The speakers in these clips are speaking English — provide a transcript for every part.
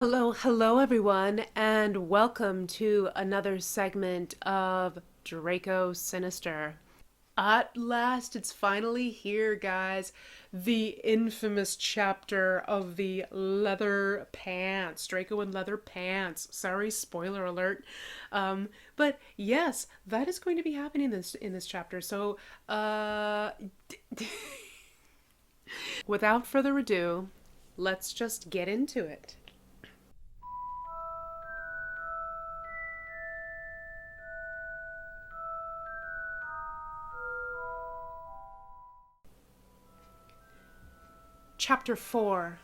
Hello everyone, and welcome to another segment of Draco Sinister. At last, it's finally here, guys. The infamous chapter of the leather pants. Draco and leather pants. Sorry, spoiler alert. But yes, that is going to be happening in this chapter. So, without further ado, let's just get into it. Chapter 4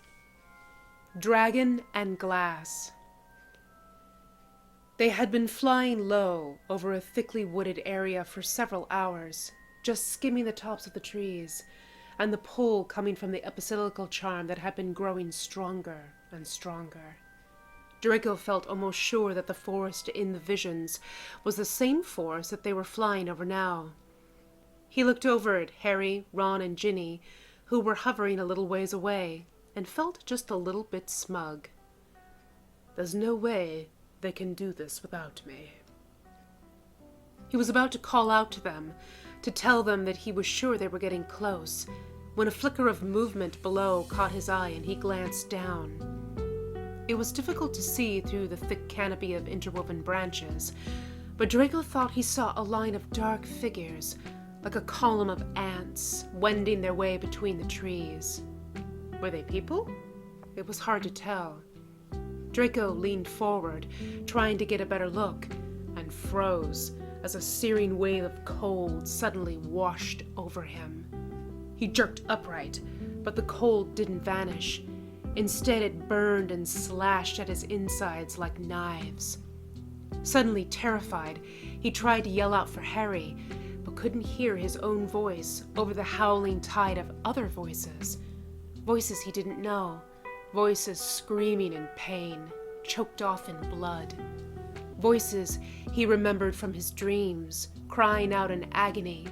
Dragon and Glass. They had been flying low over a thickly wooded area for several hours, just skimming the tops of the trees, and the pull coming from the epicelical charm that had been growing stronger and stronger. Draco felt almost sure that the forest in the visions was the same forest that they were flying over now. He looked over at Harry, Ron, and Ginny, who were hovering a little ways away, and felt just a little bit smug. There's no way they can do this without me. He was about to call out to them, to tell them that he was sure they were getting close, when a flicker of movement below caught his eye and he glanced down. It was difficult to see through the thick canopy of interwoven branches, but Draco thought he saw a line of dark figures, like a column of ants, wending their way between the trees. Were they people? It was hard to tell. Draco leaned forward, trying to get a better look, and froze as a searing wave of cold suddenly washed over him. He jerked upright, but the cold didn't vanish. Instead, it burned and slashed at his insides like knives. Suddenly terrified, he tried to yell out for Harry, but couldn't hear his own voice over the howling tide of other voices. Voices he didn't know. Voices screaming in pain, choked off in blood. Voices he remembered from his dreams, crying out in agony,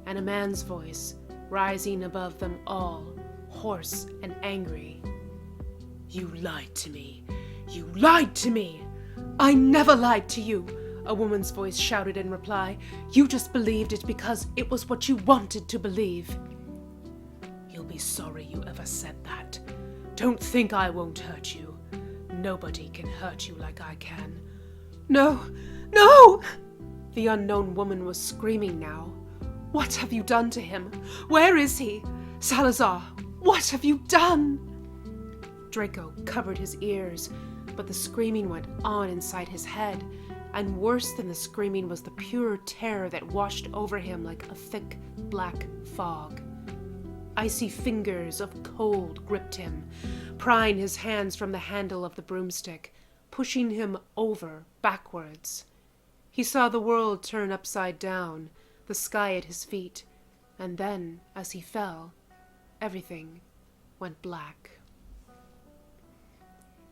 and a man's voice rising above them all, hoarse and angry. "You lied to me! You lied to me! I never lied to you!" A woman's voice shouted in reply. "You just believed it because it was what you wanted to believe." "You'll be sorry you ever said that. Don't think I won't hurt you. Nobody can hurt you like I can." "No! No!" The unknown woman was screaming now. "What have you done to him? Where is he? Salazar, what have you done?" Draco covered his ears, but the screaming went on inside his head, and worse than the screaming was the pure terror that washed over him like a thick, black fog. Icy fingers of cold gripped him, prying his hands from the handle of the broomstick, pushing him over backwards. He saw the world turn upside down, the sky at his feet, and then, as he fell, everything went black.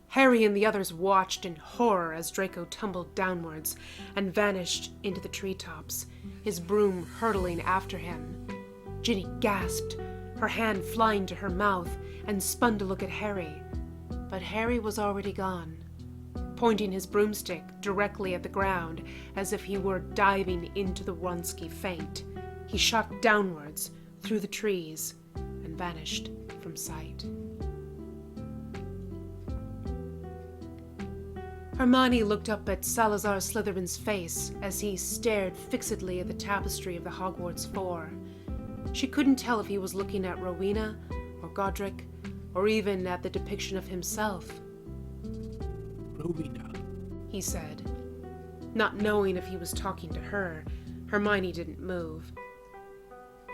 Harry and the others watched in horror as Draco tumbled downwards and vanished into the treetops, his broom hurtling after him. Ginny gasped, her hand flying to her mouth, and spun to look at Harry. But Harry was already gone, pointing his broomstick directly at the ground as if he were diving into the Wronski faint. He shot downwards through the trees and vanished from sight. Hermione looked up at Salazar Slytherin's face as he stared fixedly at the tapestry of the Hogwarts floor. She couldn't tell if he was looking at Rowena, or Godric, or even at the depiction of himself. "Rowena," he said. Not knowing if he was talking to her, Hermione didn't move.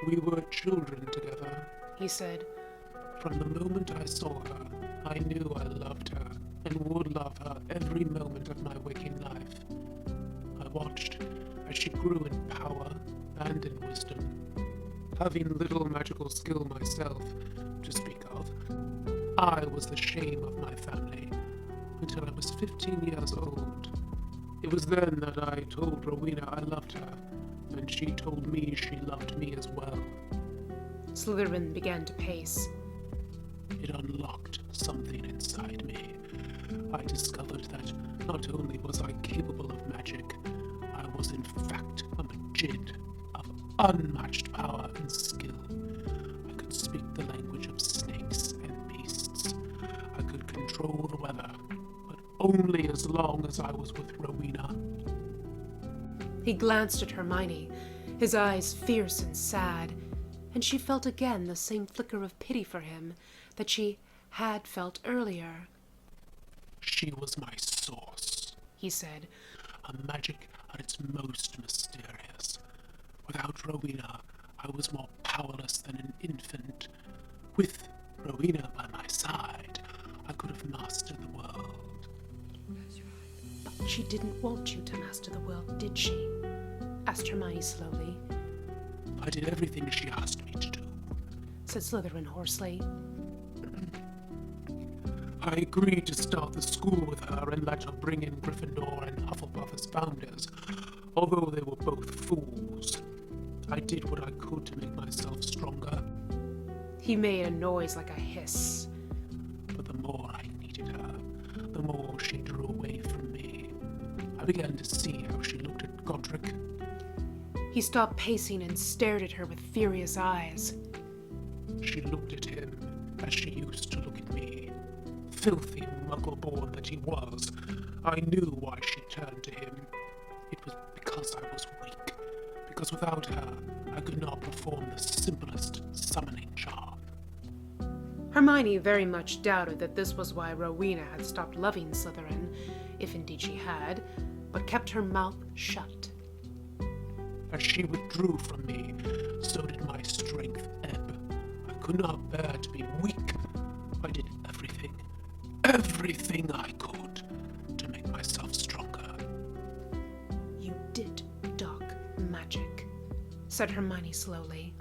"We were children together. He said, From the moment I saw her, I knew I loved her and would love her every moment of my waking life. I watched as she grew in power and in wisdom. Having little magical skill myself to speak of, I was the shame of my family until I was 15 years old. It was then that I told Rowena I loved her, and she told me she loved me as well. Slytherin began to pace. It unlocked something inside me. I discovered that not only was I capable of magic, I was in fact a magid of unmatched power and skill. I could speak the language of snakes and beasts. I could control the weather, but only as long as I was with Rowena. He glanced at Hermione, his eyes fierce and sad, and she felt again the same flicker of pity for him that she had felt earlier. She was my source, he said. A magic at its most mysterious. Without Rowena, I was more powerless than an infant. With Rowena by my side, I could have mastered the world. But she didn't want you to master the world, did she? Asked Hermione slowly. I did everything she asked me to do, said Slytherin hoarsely. I agreed to start the school with her and let her bring in Gryffindor and Hufflepuff as founders, although they were both fools. I did what I could to make myself stronger. He made a noise like a hiss. But the more I needed her, the more she drew away from me. I began to see how she looked at Godric. He stopped pacing and stared at her with furious eyes. She looked at him as she used to look at me. Filthy muggle-born that he was, I knew why she turned to him. It was because I was weak. Because without her, I could not perform the simplest summoning charm. Hermione very much doubted that this was why Rowena had stopped loving Slytherin, if indeed she had, but kept her mouth shut. As she withdrew from me, so did my strength ebb. I could not bear to be weak. I did everything I could to make myself stronger. You did dark magic, said Hermione slowly.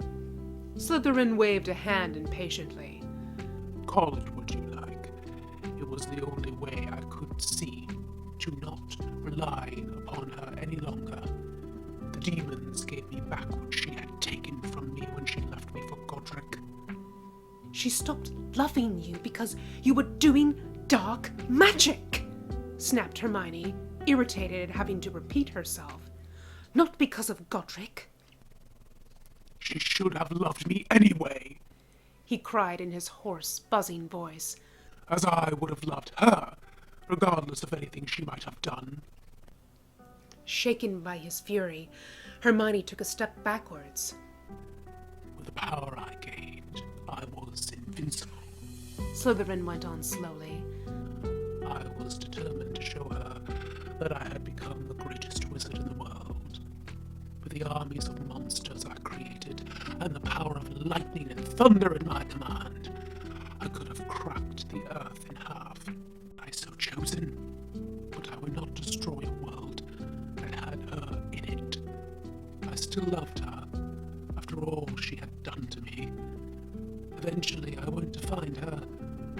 Slytherin waved a hand impatiently. Call it what you like. It was the only way I could see to not rely upon her any longer. The demons gave me back what she had taken from me when she left me for Godric. She stopped loving you because you were doing dark magic, snapped Hermione, irritated at having to repeat herself. Not because of Godric. She should have loved me anyway, he cried in his hoarse, buzzing voice. As I would have loved her, regardless of anything she might have done. Shaken by his fury, Hermione took a step backwards. With the power I gained, I was invincible. Slytherin went on slowly. I was determined to show her that I had become the greatest wizard in the world. With the armies of monsters I created, and the power of lightning and thunder at my command, I could have cracked the earth in half. I so chosen, but I would not destroy a world that had her in it. I still loved her, after all she had done to me. Eventually I went to find her,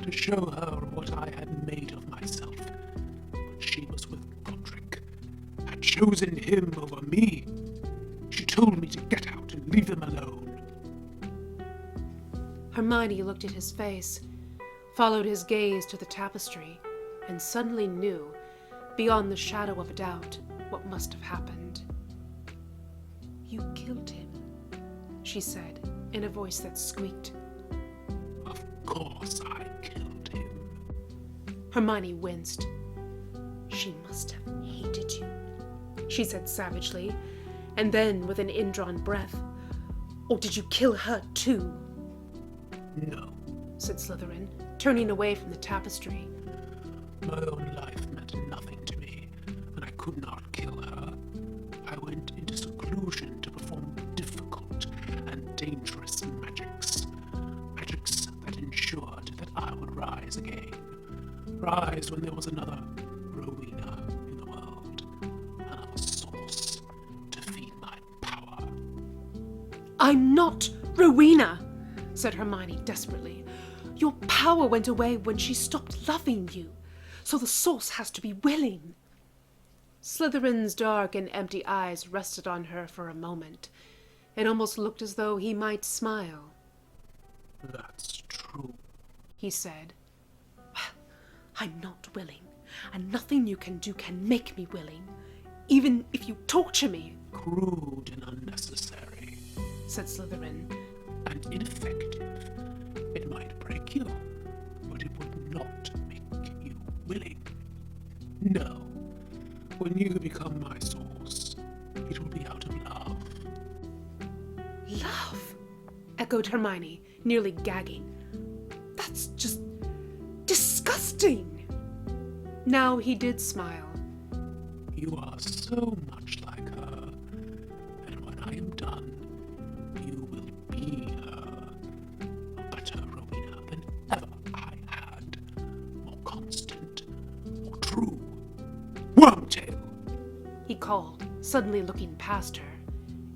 to show her what I had made of myself. But she was with Godric, had chosen him over me. She told me to get out and leave him alone. Hermione looked at his face, followed his gaze to the tapestry, and suddenly knew, beyond the shadow of a doubt, what must have happened. You killed him, she said, in a voice that squeaked. Of course I killed him. Hermione winced. She must have hated you, she said savagely, and then with an indrawn breath, or did you kill her too? No, said Slytherin, turning away from the tapestry. My own life meant nothing to me, and I could not kill her. I went into seclusion to perform difficult and dangerous magics. Magics that ensured that I would rise again. Rise when there was another Rowena in the world, another source to feed my power. I'm not Rowena, said Hermione desperately. Your power went away when she stopped loving you, so the source has to be willing. Slytherin's dark and empty eyes rested on her for a moment. It almost looked as though he might smile. That's true, he said. I'm not willing, and nothing you can do can make me willing, even if you torture me. Crude and unnecessary, said Slytherin. and ineffective. It might break you, but it would not make you willing. No. When you become my source, it will be out of love. Love? Echoed Hermione, nearly gagging. That's just disgusting. Now he did smile. You are so much like her, and when I am done, you will be her. A better Rowena than ever I had. More constant, more true. Wormtail! He called, suddenly looking past her.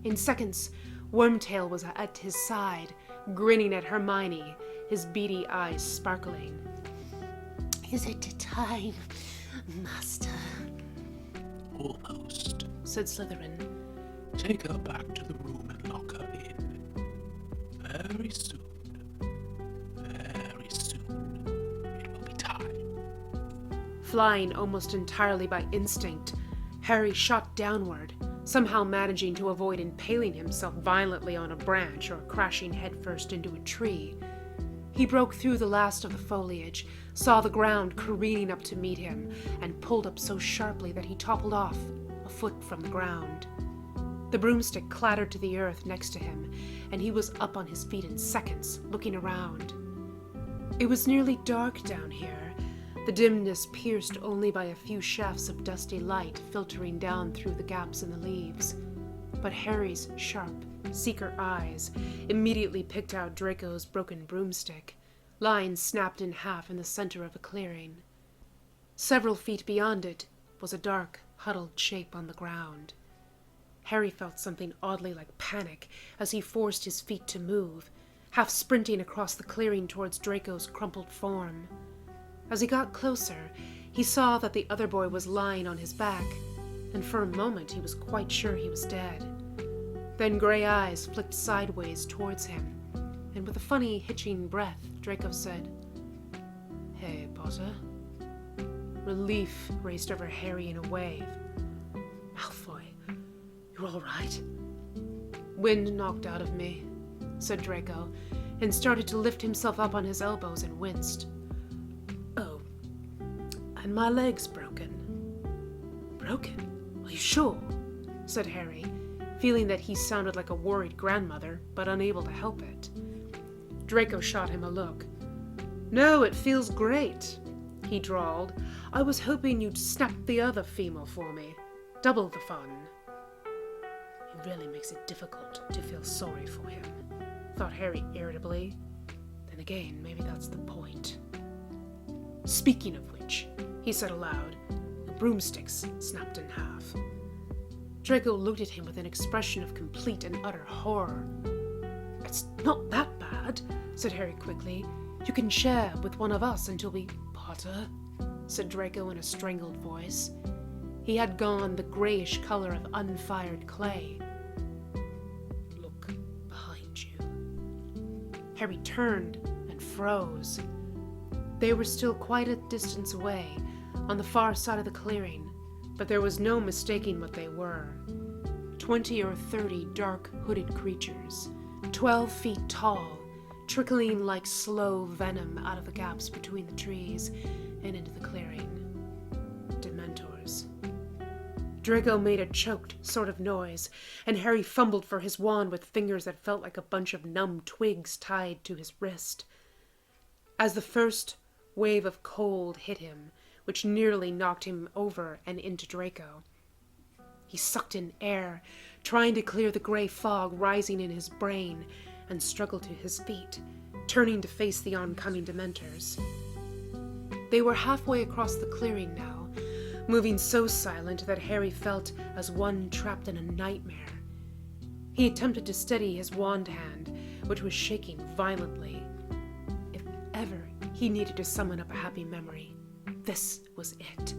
In seconds, Wormtail was at his side, grinning at Hermione, his beady eyes sparkling. Is it time, Master? Almost, said Slytherin. Take her back to the room and lock her in. Very soon, it will be time. Flying almost entirely by instinct, Harry shot downward, somehow managing to avoid impaling himself violently on a branch or crashing headfirst into a tree. He broke through the last of the foliage, saw the ground careening up to meet him, and pulled up so sharply that he toppled off, a foot from the ground. The broomstick clattered to the earth next to him, and he was up on his feet in seconds, looking around. It was nearly dark down here, the dimness pierced only by a few shafts of dusty light filtering down through the gaps in the leaves. But Harry's sharp, seeker eyes immediately picked out Draco's broken broomstick, lying snapped in half in the center of a clearing. Several feet beyond it was a dark, huddled shape on the ground. Harry felt something oddly like panic as he forced his feet to move, half sprinting across the clearing towards Draco's crumpled form. As he got closer, he saw that the other boy was lying on his back, and for a moment he was quite sure he was dead. Then gray eyes flicked sideways towards him, and with a funny, hitching breath, Draco said, "Hey, Potter." Relief raced over Harry in a wave. "Malfoy, you're all right?" "Wind knocked out of me," said Draco, and started to lift himself up on his elbows and winced. "Oh, and my leg's broken." "Broken? Are you sure?" said Harry, feeling that he sounded like a worried grandmother, but unable to help it. Draco shot him a look. "No, it feels great," he drawled. "I was hoping you'd snap the other femur for me. Double the fun." It really makes it difficult to feel sorry for him, thought Harry irritably. Then again, maybe that's the point. "Speaking of which," he said aloud, "the broomsticks snapped in half." Draco looked at him with an expression of complete and utter horror. "It's not that bad," said Harry quickly. "You can share with one of us until we—" "Potter," said Draco in a strangled voice. He had gone the grayish color of unfired clay. "Look behind you." Harry turned and froze. They were still quite a distance away, on the far side of the clearing, but there was no mistaking what they were. 20 or 30 dark, hooded creatures, 12 feet tall, trickling like slow venom out of the gaps between the trees and into the clearing. Dementors. Draco made a choked sort of noise, and Harry fumbled for his wand with fingers that felt like a bunch of numb twigs tied to his wrist. As the first wave of cold hit him, which nearly knocked him over and into Draco, he sucked in air, trying to clear the gray fog rising in his brain, and struggled to his feet, turning to face the oncoming Dementors. They were halfway across the clearing now, moving so silent that Harry felt as one trapped in a nightmare. He attempted to steady his wand hand, which was shaking violently. If ever he needed to summon up a happy memory, this was it.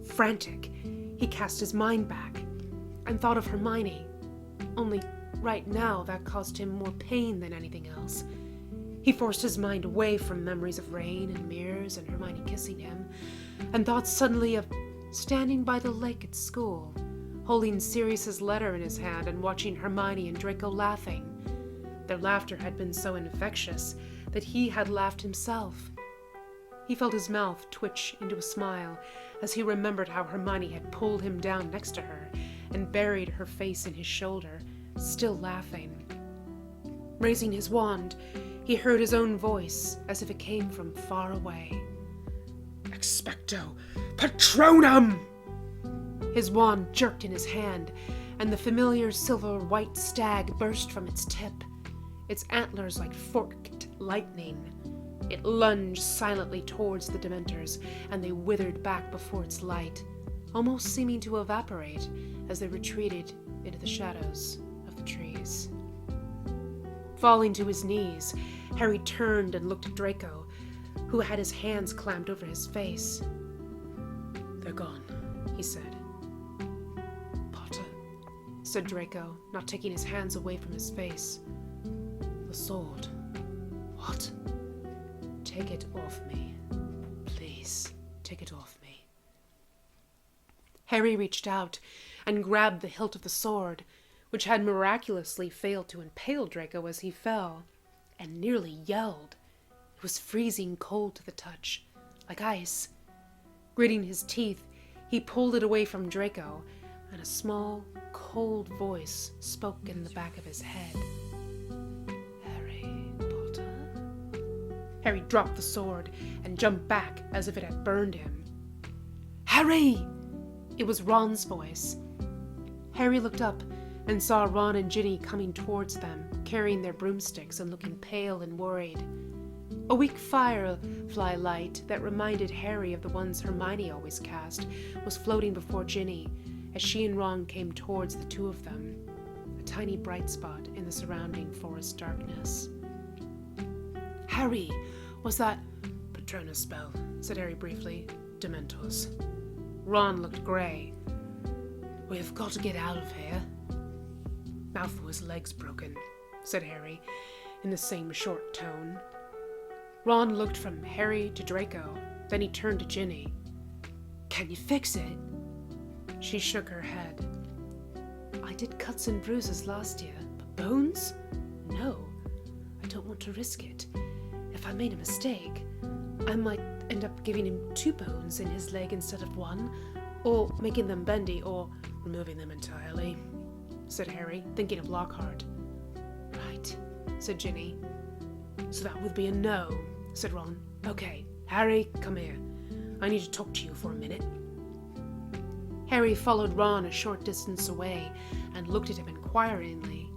Frantic, he cast his mind back and thought of Hermione, only right now that caused him more pain than anything else. He He forced his mind away from memories of rain and mirrors and Hermione kissing him, and thought suddenly of standing by the lake at school, holding Sirius's letter in his hand and watching Hermione and Draco laughing. Their laughter had been so infectious that he had laughed himself. He felt his mouth twitch into a smile as he remembered how Hermione had pulled him down next to her and buried her face in his shoulder, still laughing. Raising his wand, he heard his own voice as if it came from far away. "Expecto Patronum!" His wand jerked in his hand, and the familiar silver-white stag burst from its tip, its antlers like forked lightning. It lunged silently towards the Dementors, and they withered back before its light, almost seeming to evaporate as they retreated into the shadows of the trees. Falling to his knees, Harry turned and looked at Draco, who had his hands clamped over his face. "They're gone," he said. "Potter," said Draco, not taking his hands away from his face. "The sword." "What?" "Take it off me. Please, take it off me." Harry reached out and grabbed the hilt of the sword, which had miraculously failed to impale Draco as he fell, and nearly yelled. It was freezing cold to the touch, like ice. Gritting his teeth, he pulled it away from Draco, and a small, cold voice spoke in the back of his head. "Harry Potter?" Harry dropped the sword and jumped back as if it had burned him. "Harry!" It was Ron's voice. Harry looked up and saw Ron and Ginny coming towards them, carrying their broomsticks and looking pale and worried. A weak firefly light that reminded Harry of the ones Hermione always cast was floating before Ginny as she and Ron came towards the two of them, a tiny bright spot in the surrounding forest darkness. "Harry, was that—" "Patronus spell," said Harry briefly. "Dementors." Ron looked grey. "We've got to get out of here." "Malfoy's leg's broken," said Harry, in the same short tone. Ron looked from Harry to Draco, then he turned to Ginny. "Can you fix it?" She shook her head. "I did cuts and bruises last year, but bones? No, I don't want to risk it. If I made a mistake, I might end up giving him 2 bones in his leg instead of 1, or making them bendy, or removing them entirely," said Harry, thinking of Lockhart. "Right," said Ginny. "So that would be a no," said Ron. "Okay, Harry, come here. I need to talk to you for a minute." Harry followed Ron a short distance away and looked at him inquiringly.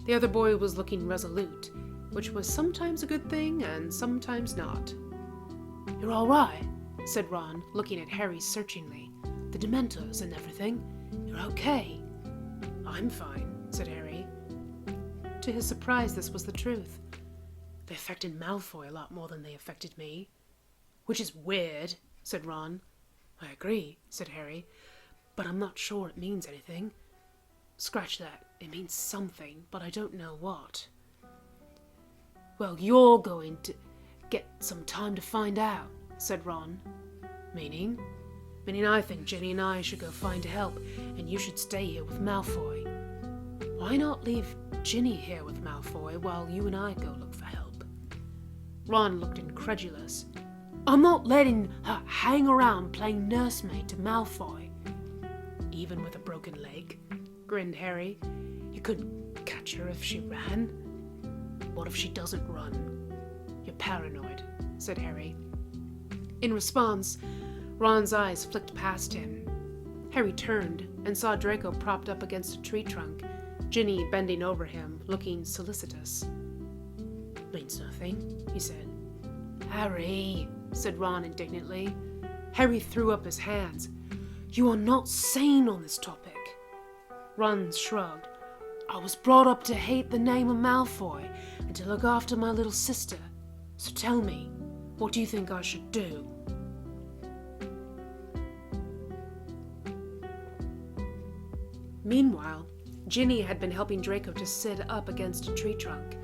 The other boy was looking resolute, which was sometimes a good thing and sometimes not. "You're all right," said Ron, looking at Harry searchingly. "The Dementors and everything. You're okay." "I'm fine," said Harry. To his surprise, this was the truth. "They affected Malfoy a lot more than they affected me." "Which is weird," said Ron. "I agree," said Harry, "but I'm not sure it means anything." "Scratch that. It means something, but I don't know what." "Well, you're going to get some time to find out," said Ron. "Meaning?" "Meaning I think Ginny and I should go find help, and you should stay here with Malfoy." "Why not leave Ginny here with Malfoy while you and I go look for help?" Ron looked incredulous. "I'm not letting her hang around playing nursemaid to Malfoy." "Even with a broken leg?" grinned Harry. "You couldn't catch her if she ran." "What if she doesn't run?" "You're paranoid," said Harry. In response, Ron's eyes flicked past him. Harry turned and saw Draco propped up against a tree trunk, Ginny bending over him, looking solicitous. "Means nothing," he said. "Harry," said Ron indignantly. Harry threw up his hands. "You are not sane on this topic." Ron shrugged. "I was brought up to hate the name of Malfoy and to look after my little sister. So tell me, what do you think I should do?" Meanwhile, Ginny had been helping Draco to sit up against a tree trunk.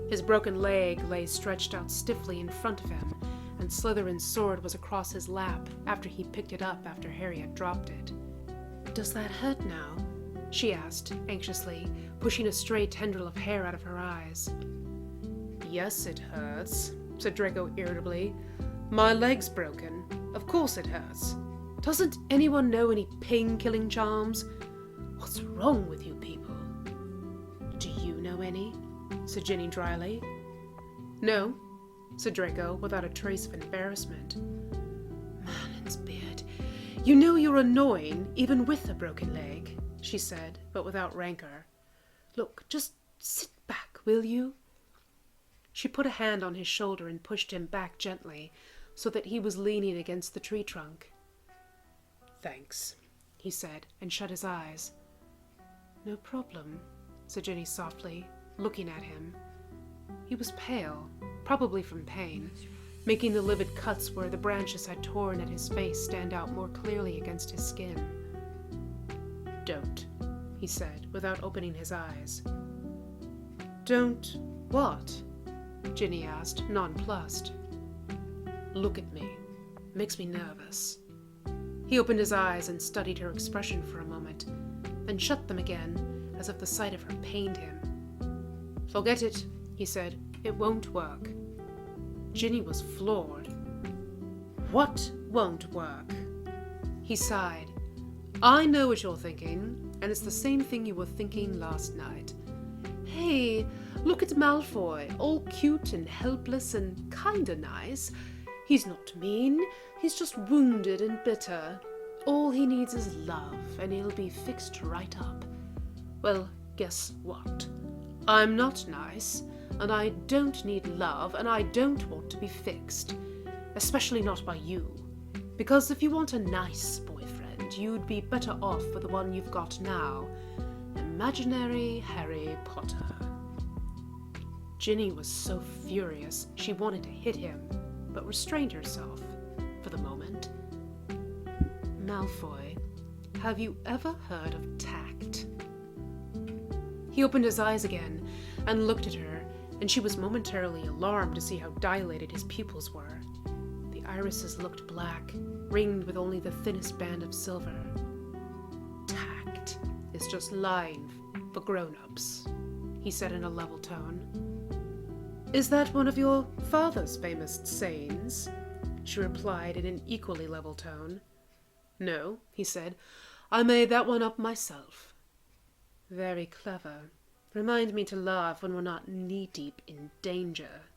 His broken leg lay stretched out stiffly in front of him, and Slytherin's sword was across his lap after he picked it up after Harry had dropped it. "Does that hurt now?" she asked, anxiously, pushing a stray tendril of hair out of her eyes. "Yes, it hurts," said Draco irritably. "My leg's broken. Of course it hurts. Doesn't anyone know any pain-killing charms? What's wrong with you people?" "Do you know any?" said Ginny dryly. "No," said Draco, without a trace of embarrassment. "Merlin's beard. You know you're annoying, even with a broken leg," she said, but without rancor. "Look, just sit back, will you?" She put a hand on his shoulder and pushed him back gently, so that he was leaning against the tree trunk. "Thanks," he said, and shut his eyes. "No problem," said Ginny softly, looking at him. He was pale, probably from pain, making the livid cuts where the branches had torn at his face stand out more clearly against his skin. "Don't," he said, without opening his eyes. "Don't what?" Ginny asked, nonplussed. "Look at me. Makes me nervous." He opened his eyes and studied her expression for a moment, then shut them again, as if the sight of her pained him. "Forget it," he said. "It won't work." Ginny was floored. "What won't work?" He sighed. "I know what you're thinking, and it's the same thing you were thinking last night. Hey, look at Malfoy, all cute and helpless and kinda nice. He's not mean, he's just wounded and bitter. All he needs is love, and he'll be fixed right up. Well, guess what? I'm not nice, and I don't need love, and I don't want to be fixed. Especially not by you. Because if you want a nice boyfriend, you'd be better off with the one you've got now. Imaginary Harry Potter." Ginny was so furious she wanted to hit him, but restrained herself, for the moment. "Malfoy, have you ever heard of tact?" He opened his eyes again and looked at her, and she was momentarily alarmed to see how dilated his pupils were. The irises looked black, ringed with only the thinnest band of silver. "Tact is just lying for grown-ups," he said in a level tone. "Is that one of your father's famous sayings?" she replied in an equally level tone. "No," he said. "I made that one up myself." "Very clever. Remind me to laugh when we're not knee-deep in danger."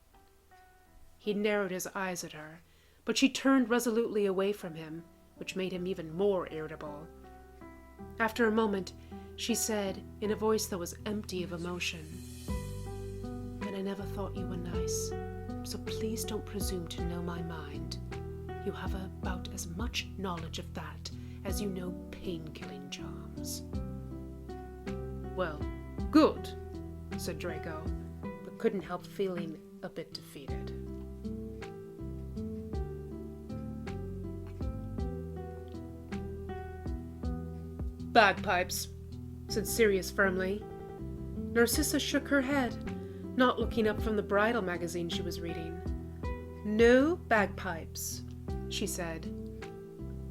He narrowed his eyes at her, but she turned resolutely away from him, which made him even more irritable. After a moment, she said, in a voice that was empty of emotion, "And I never thought you were nice, so please don't presume to know my mind. You have about as much knowledge of that as you know pain-killing charms." "Well, good," said Draco, but couldn't help feeling a bit defeated. "Bagpipes," said Sirius firmly. Narcissa shook her head, not looking up from the bridal magazine she was reading. "No bagpipes," she said.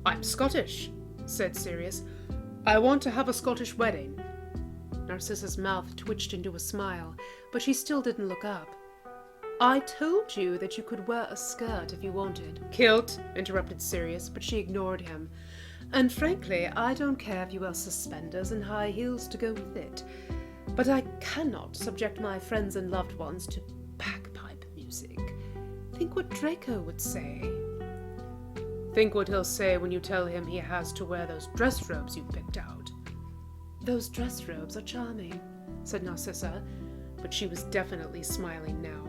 "I'm Scottish," said Sirius. "I want to have a Scottish wedding." Narcissa's mouth twitched into a smile, but she still didn't look up. "I told you that you could wear a skirt if you wanted." "Kilt," interrupted Sirius, but she ignored him. "And frankly, I don't care if you wear suspenders and high heels to go with it. But I cannot subject my friends and loved ones to bagpipe music. Think what Draco would say." "Think what he'll say when you tell him he has to wear those dress robes you picked out." "Those dress robes are charming," said Narcissa, but she was definitely smiling now.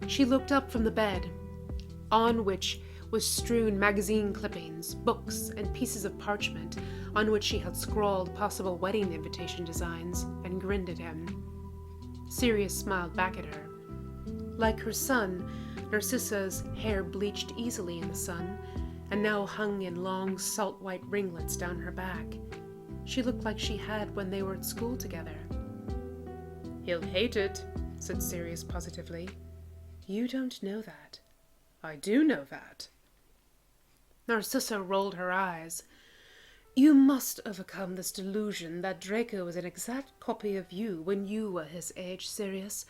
She looked up from the bed, on which was strewn magazine clippings, books, and pieces of parchment on which she had scrawled possible wedding invitation designs, and grinned at him. Sirius smiled back at her. Like her son, Narcissa's hair bleached easily in the sun, and now hung in long salt-white ringlets down her back. She looked like she had when they were at school together. "He'll hate it," said Sirius positively. "You don't know that." "I do know that." Narcissa rolled her eyes. "You must overcome this delusion that Draco was an exact copy of you when you were his age, Sirius.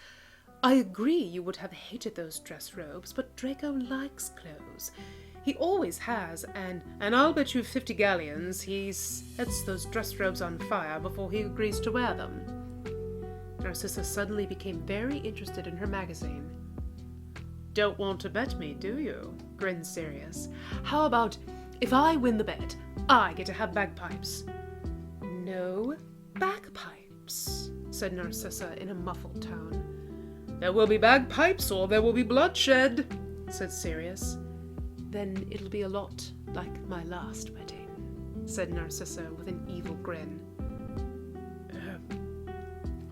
I agree you would have hated those dress robes, but Draco likes clothes. He always has, and I'll bet you 50 galleons he sets those dress robes on fire before he agrees to wear them." Narcissa suddenly became very interested in her magazine. "Don't want to bet me, do you?" grinned Sirius. "How about, if I win the bet, I get to have bagpipes?" "No bagpipes," said Narcissa in a muffled tone. "There will be bagpipes or there will be bloodshed," said Sirius. "Then it'll be a lot like my last wedding," said Narcissa with an evil grin.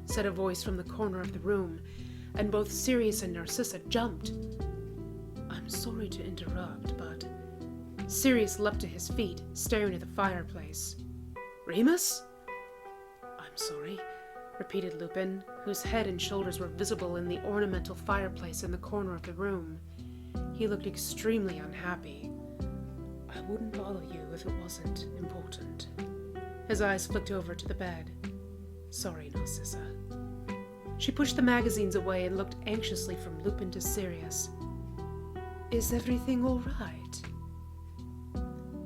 Said a voice from the corner of the room, and both Sirius and Narcissa jumped. "I'm sorry to interrupt, but..." Sirius leapt to his feet, staring at the fireplace. "Remus?" "I'm sorry," repeated Lupin, whose head and shoulders were visible in the ornamental fireplace in the corner of the room. He looked extremely unhappy. "I wouldn't bother you if it wasn't important." His eyes flicked over to the bed. "Sorry, Narcissa." She pushed the magazines away and looked anxiously from Lupin to Sirius. "Is everything all right?"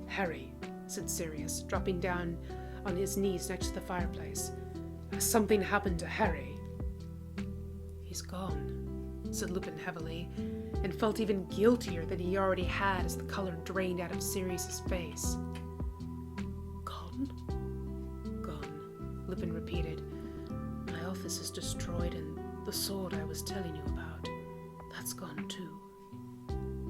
"Harry," said Sirius, dropping down on his knees next to the fireplace. "Has something happened to Harry?" "He's gone," said Lupin heavily, and felt even guiltier than he already had as the color drained out of Sirius's face. "Gone?" "Gone," Lupin repeated. "My office is destroyed, and the sword I was telling you about, that's gone too."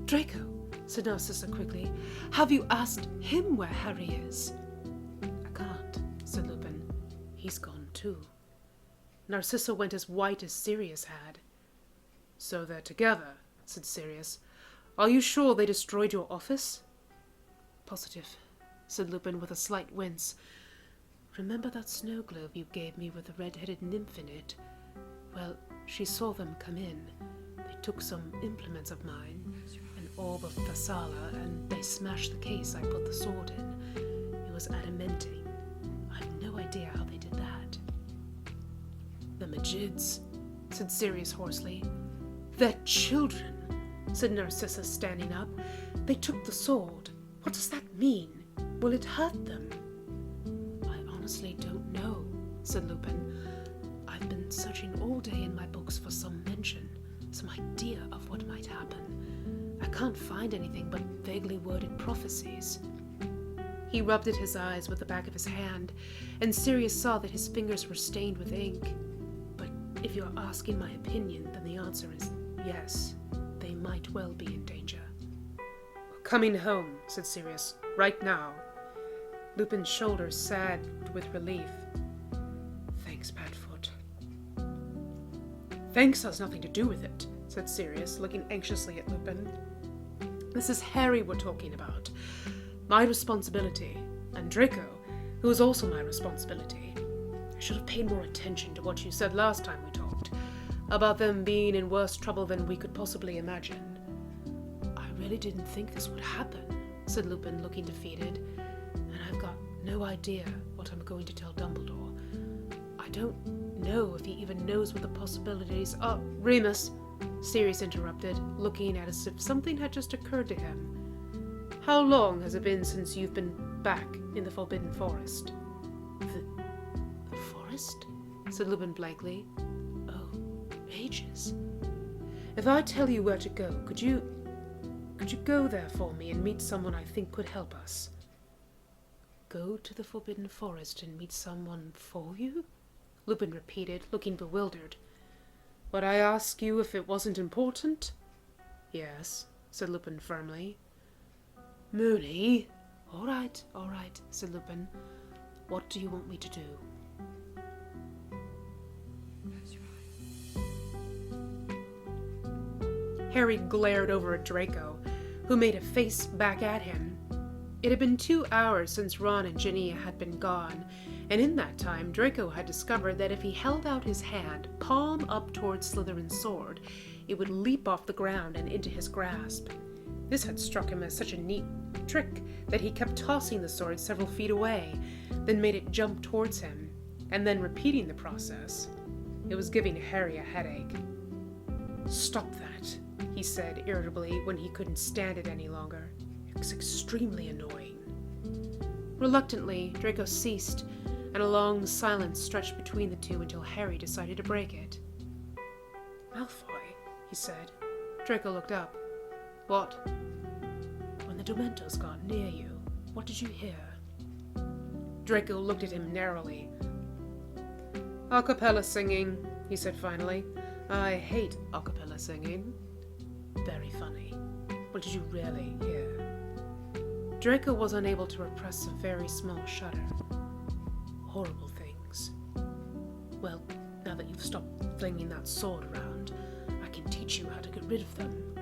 "Draco," said Narcissa quickly, "have you asked him where Harry is?" "I can't," said Lupin. "He's gone too." Narcissa went as white as Sirius had. "So they're together," said Sirius. "Are you sure they destroyed your office?" "Positive," said Lupin with a slight wince. "Remember that snow globe you gave me with the red-headed nymph in it? Well, she saw them come in. They took some implements of mine, an orb of Thessala, and they smashed the case I put the sword in. It was adamantine. I've no idea how they did that." "The Majids," said Sirius hoarsely. "They're children," said Narcissa, standing up. "They took the sword. What does that mean? Will it hurt them?" "I honestly don't know," said Lupin. "I've been searching all day in my books for some mention, some idea of what might happen. I can't find anything but vaguely worded prophecies." He rubbed at his eyes with the back of his hand, and Sirius saw that his fingers were stained with ink. "But if you're asking my opinion, then the answer is yes, they might well be in danger." "We're coming home," said Sirius. "Right now." Lupin's shoulders sagged with relief. "Thanks, Padfoot." "Thanks has nothing to do with it," said Sirius, looking anxiously at Lupin. "This is Harry we're talking about. My responsibility, and Draco, who is also my responsibility. I should have paid more attention to what you said last time we talked, about them being in worse trouble than we could possibly imagine." "I really didn't think this would happen," said Lupin, looking defeated. "And I've got no idea what I'm going to tell Dumbledore. I don't know if he even knows what the possibilities are." "Remus," Sirius interrupted, looking at as if something had just occurred to him. "How long has it been since you've been back in the Forbidden Forest?" The forest?" said Lupin blankly. "Oh, ages. If I tell you where to go, could you go there for me and meet someone I think could help us?" "Go to the Forbidden Forest and meet someone for you?" Lupin repeated, looking bewildered. "Would I ask you if it wasn't important?" "Yes," said Lupin firmly. "Moony." All right, said Lupin. "What do you want me to do?" That's right. Harry glared over at Draco, who made a face back at him. It had been 2 hours since Ron and Ginny had been gone, and in that time Draco had discovered that if he held out his hand, palm up towards Slytherin's sword, it would leap off the ground and into his grasp. This had struck him as such a neat trick that he kept tossing the sword several feet away, then made it jump towards him, and then repeating the process. It was giving Harry a headache. "Stop that," he said irritably when he couldn't stand it any longer. "It's extremely annoying." Reluctantly, Draco ceased, and a long silence stretched between the two until Harry decided to break it. "Malfoy," he said. Draco looked up. "What?" "When the Dementors got near you, what did you hear?" Draco looked at him narrowly. "A cappella singing," he said finally. "I hate a cappella singing." "Very funny. What did you really hear?" Draco was unable to repress a very small shudder. "Horrible things. Well, now that you've stopped flinging that sword around, I can teach you how to get rid of them."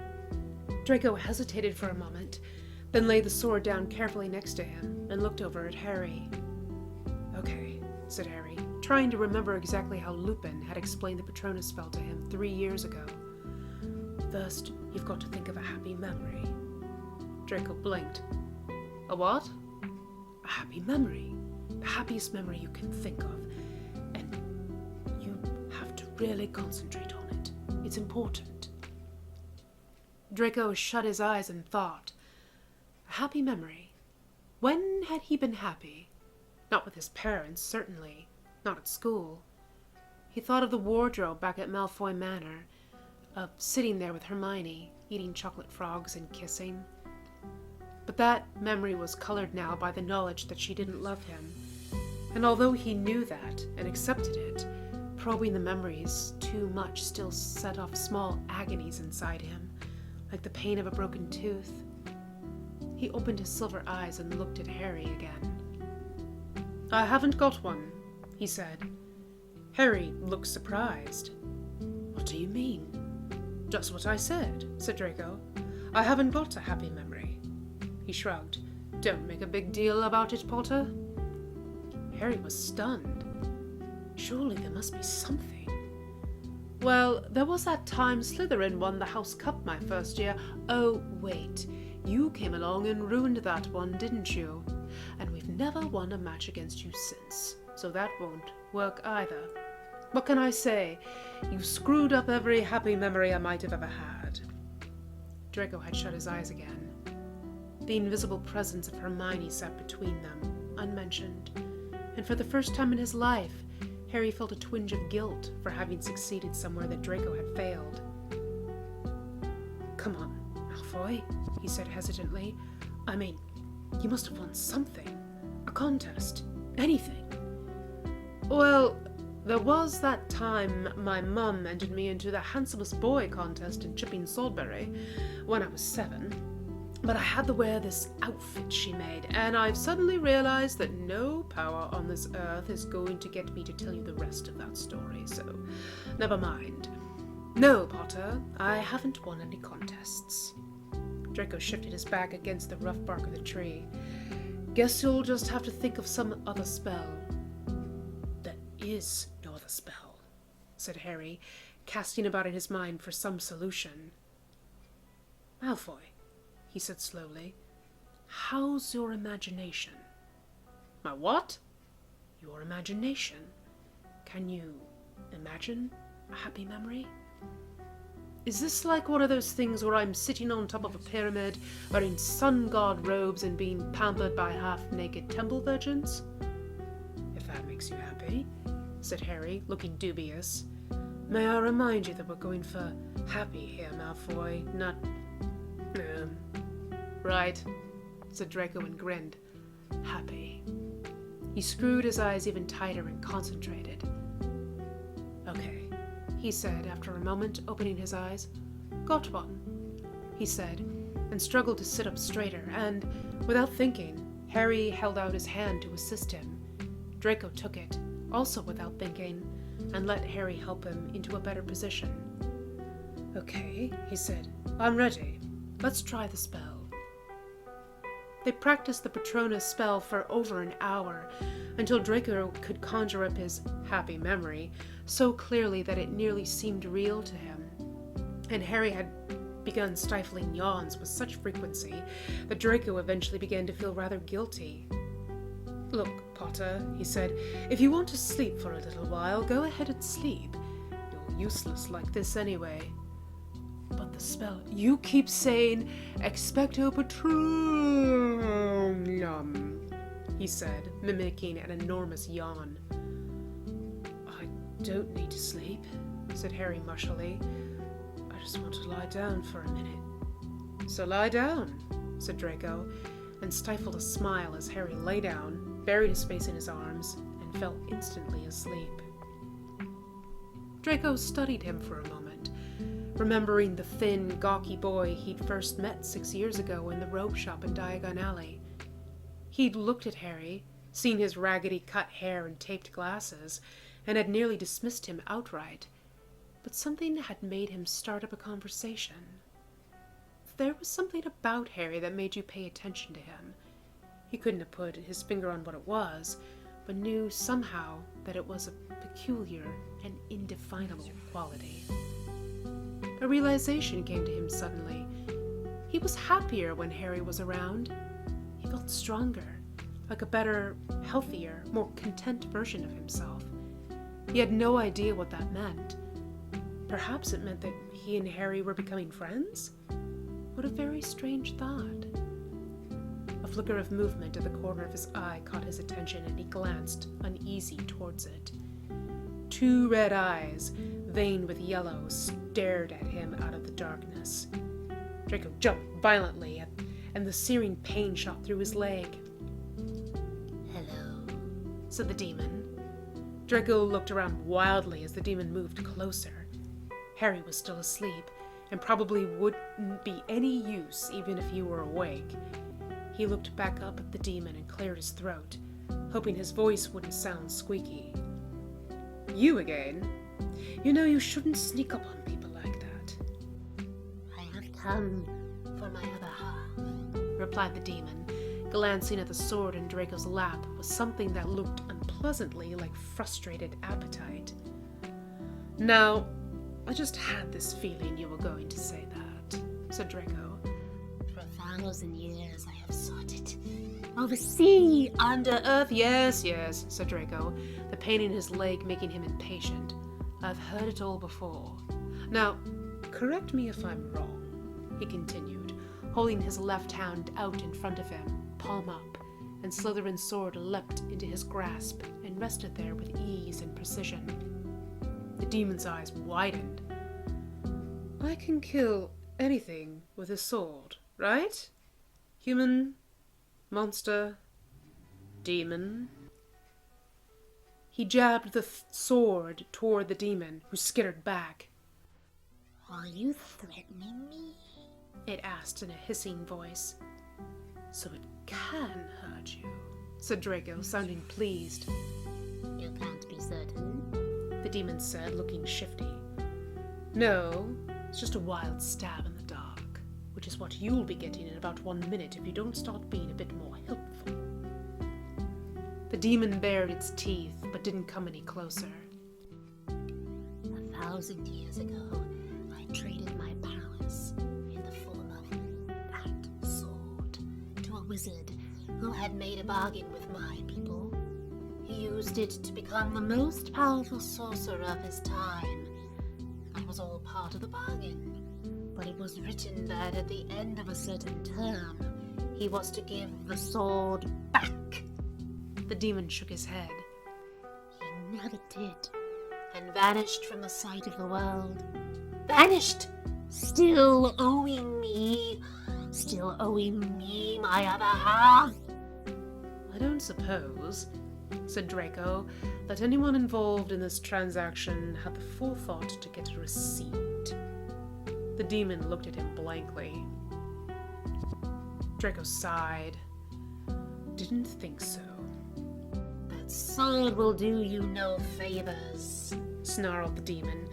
Draco hesitated for a moment, then laid the sword down carefully next to him and looked over at Harry. "Okay," said Harry, trying to remember exactly how Lupin had explained the Patronus spell to him 3 years ago. "First, you've got to think of a happy memory." Draco blinked. "A what?" "A happy memory. The happiest memory you can think of. And you have to really concentrate on it. It's important." Draco shut his eyes and thought. A happy memory. When had he been happy? Not with his parents, certainly. Not at school. He thought of the wardrobe back at Malfoy Manor, of sitting there with Hermione, eating chocolate frogs and kissing. But that memory was colored now by the knowledge that she didn't love him. And although he knew that and accepted it, probing the memories too much still set off small agonies inside him, like the pain of a broken tooth. He opened his silver eyes and looked at Harry again. "I haven't got one," he said. Harry looked surprised. "What do you mean?" "Just what I said," said Draco. "I haven't got a happy memory." He shrugged. "Don't make a big deal about it, Potter." Harry was stunned. Surely there must be something. "Well, there was that time Slytherin won the House Cup my first year. Oh, wait. You came along and ruined that one, didn't you? And we've never won a match against you since, so that won't work either. What can I say? You've screwed up every happy memory I might have ever had." Draco had shut his eyes again. The invisible presence of Hermione sat between them, unmentioned, and for the first time in his life, Harry felt a twinge of guilt for having succeeded somewhere that Draco had failed. "Come on, Malfoy," he said hesitantly. "I mean, you must have won something. A contest. Anything." "Well, there was that time my mum entered me into the handsomest boy contest in Chipping Salisbury when I was 7. But I had to wear this outfit she made, and I've suddenly realized that no power on this earth is going to get me to tell you the rest of that story, so never mind. No, Potter, I haven't won any contests." Draco shifted his back against the rough bark of the tree. "Guess you'll just have to think of some other spell." "There is no other spell," said Harry, casting about in his mind for some solution. "Malfoy," he said slowly, "how's your imagination?" "My what?" "Your imagination. Can you imagine a happy memory?" "Is this like one of those things where I'm sitting on top of a pyramid, wearing sun god robes and being pampered by half-naked temple virgins?" "If that makes you happy," said Harry, looking dubious. "May I remind you that we're going for happy here, Malfoy, not... Right," said Draco and grinned. "Happy." He screwed his eyes even tighter and concentrated. "Okay," he said after a moment, opening his eyes. "Got one," he said, and struggled to sit up straighter, and, without thinking, Harry held out his hand to assist him. Draco took it, also without thinking, and let Harry help him into a better position. "Okay," he said. "I'm ready. Let's try the spell." They practiced the Patronus spell for over an hour, until Draco could conjure up his happy memory so clearly that it nearly seemed real to him. And Harry had begun stifling yawns with such frequency that Draco eventually began to feel rather guilty. "Look, Potter," he said, "if you want to sleep for a little while, go ahead and sleep. You're useless like this anyway." "But the spell—" "You keep saying, expecto patronum," he said, mimicking an enormous yawn. "I don't need to sleep," said Harry mushily. "I just want to lie down for a minute." "So lie down," said Draco, and stifled a smile as Harry lay down, buried his face in his arms, and fell instantly asleep. Draco studied him for a moment, remembering the thin, gawky boy he'd first met 6 years ago in the robe shop in Diagon Alley. He'd looked at Harry, seen his raggedy cut hair and taped glasses, and had nearly dismissed him outright. But something had made him start up a conversation. There was something about Harry that made you pay attention to him. He couldn't have put his finger on what it was, but knew somehow that it was a peculiar and indefinable quality. A realization came to him suddenly. He was happier when Harry was around. He felt stronger, like a better, healthier, more content version of himself. He had no idea what that meant. Perhaps it meant that he and Harry were becoming friends? What a very strange thought. A flicker of movement at the corner of his eye caught his attention, and he glanced, uneasy, towards it. 2 red eyes, veined with yellow, stared at him out of the darkness. Draco jumped violently, and the searing pain shot through his leg. "Hello," said the demon. Draco looked around wildly as the demon moved closer. Harry was still asleep, and probably wouldn't be any use even if he were awake. He looked back up at the demon and cleared his throat, hoping his voice wouldn't sound squeaky. "You again? You know you shouldn't sneak up on people like that." "I have come for my other half," replied the demon, glancing at the sword in Draco's lap with something that looked unpleasantly like frustrated appetite. "Now, I just had this feeling you were going to say that," said Draco. "For 1,000 years I have sought it. Over sea, under earth." Yes, said Draco, the pain in his leg making him impatient. "I've heard it all before. Now, correct me if I'm wrong," he continued, holding his left hand out in front of him, palm up, and Slytherin's sword leapt into his grasp and rested there with ease and precision. The demon's eyes widened. "I can kill anything with a sword, right? Human, monster, demon." He jabbed the sword toward the demon, who skittered back. "Are you threatening me?" it asked in a hissing voice. "So it can hurt you," said Draco, sounding pleased. "You can't be certain," the demon said, looking shifty. "No, it's just a wild stab in the dark, which is what you'll be getting in about 1 minute if you don't start being a bit more helpful." The demon bared its teeth, but didn't come any closer. 1,000 years ago, I traded my powers in the form of that sword to a wizard who had made a bargain with my people. He used it to become the most powerful sorcerer of his time. That was all part of the bargain, but it was written that at the end of a certain term, he was to give the sword back. The demon shook his head. He never did, and vanished from the sight of the world. Vanished! Still owing me my other half. "I don't suppose," said Draco, "that anyone involved in this transaction had the forethought to get a receipt." The demon looked at him blankly. Draco sighed. "Didn't think so." "That sword will do you no favors," snarled the demon,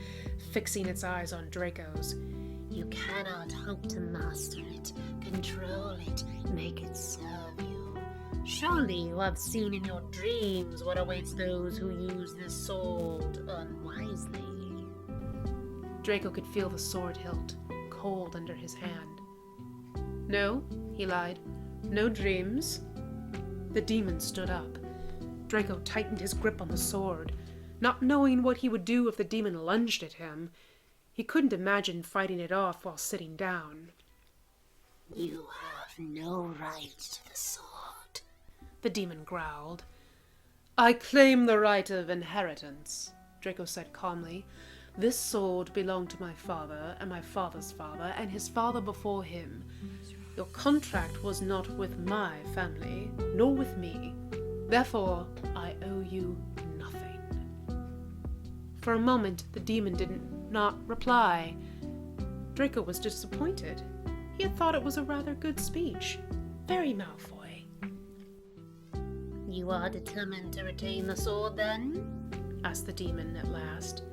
fixing its eyes on Draco's. You cannot hope to master it, control it, make it serve you. Surely you have seen in your dreams what awaits those who use this sword unwisely. Draco could feel the sword hilt, cold under his hand. No, he lied. No dreams. The demon stood up. Draco tightened his grip on the sword, not knowing what he would do if the demon lunged at him. He couldn't imagine fighting it off while sitting down. You have no right to the sword, the demon growled. I claim the right of inheritance, Draco said calmly. This sword belonged to my father, and my father's father, and his father before him. Your contract was not with my family, nor with me. Therefore, I owe you nothing. For a moment, the demon did not reply. Draco was disappointed. He had thought it was a rather good speech. Very Malfoy. You are determined to retain the sword, then? Asked the demon at last.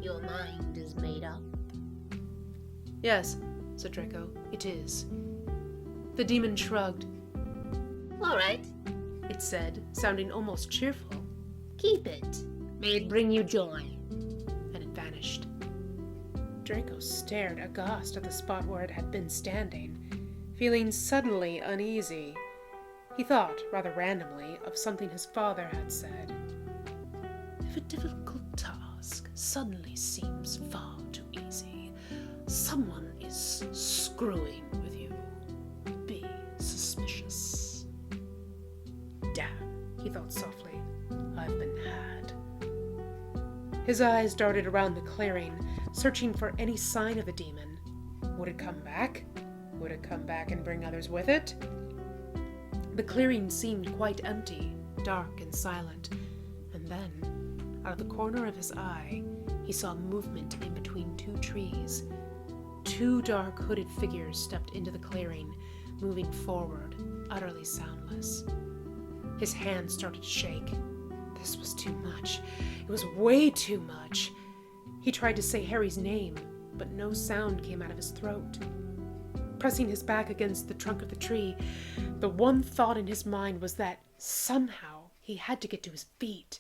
Your mind is made up. Yes, said Draco, it is. The demon shrugged. All right, it said, sounding almost cheerful. Keep it. May it bring you joy. And it vanished. Draco stared aghast at the spot where it had been standing, feeling suddenly uneasy. He thought, rather randomly, of something his father had said. If a difficult task suddenly seems far too easy, someone is screwing with you. Be suspicious. Damn, he thought softly. I've been had. His eyes darted around the clearing, searching for any sign of the demon. Would it come back? Would it come back and bring others with it? The clearing seemed quite empty, dark and silent, and then, out of the corner of his eye, he saw movement in between two trees. Two dark hooded figures stepped into the clearing, moving forward, utterly soundless. His hands started to shake. This was too much. It was way too much. He tried to say Harry's name, but no sound came out of his throat. Pressing his back against the trunk of the tree, the one thought in his mind was that somehow he had to get to his feet.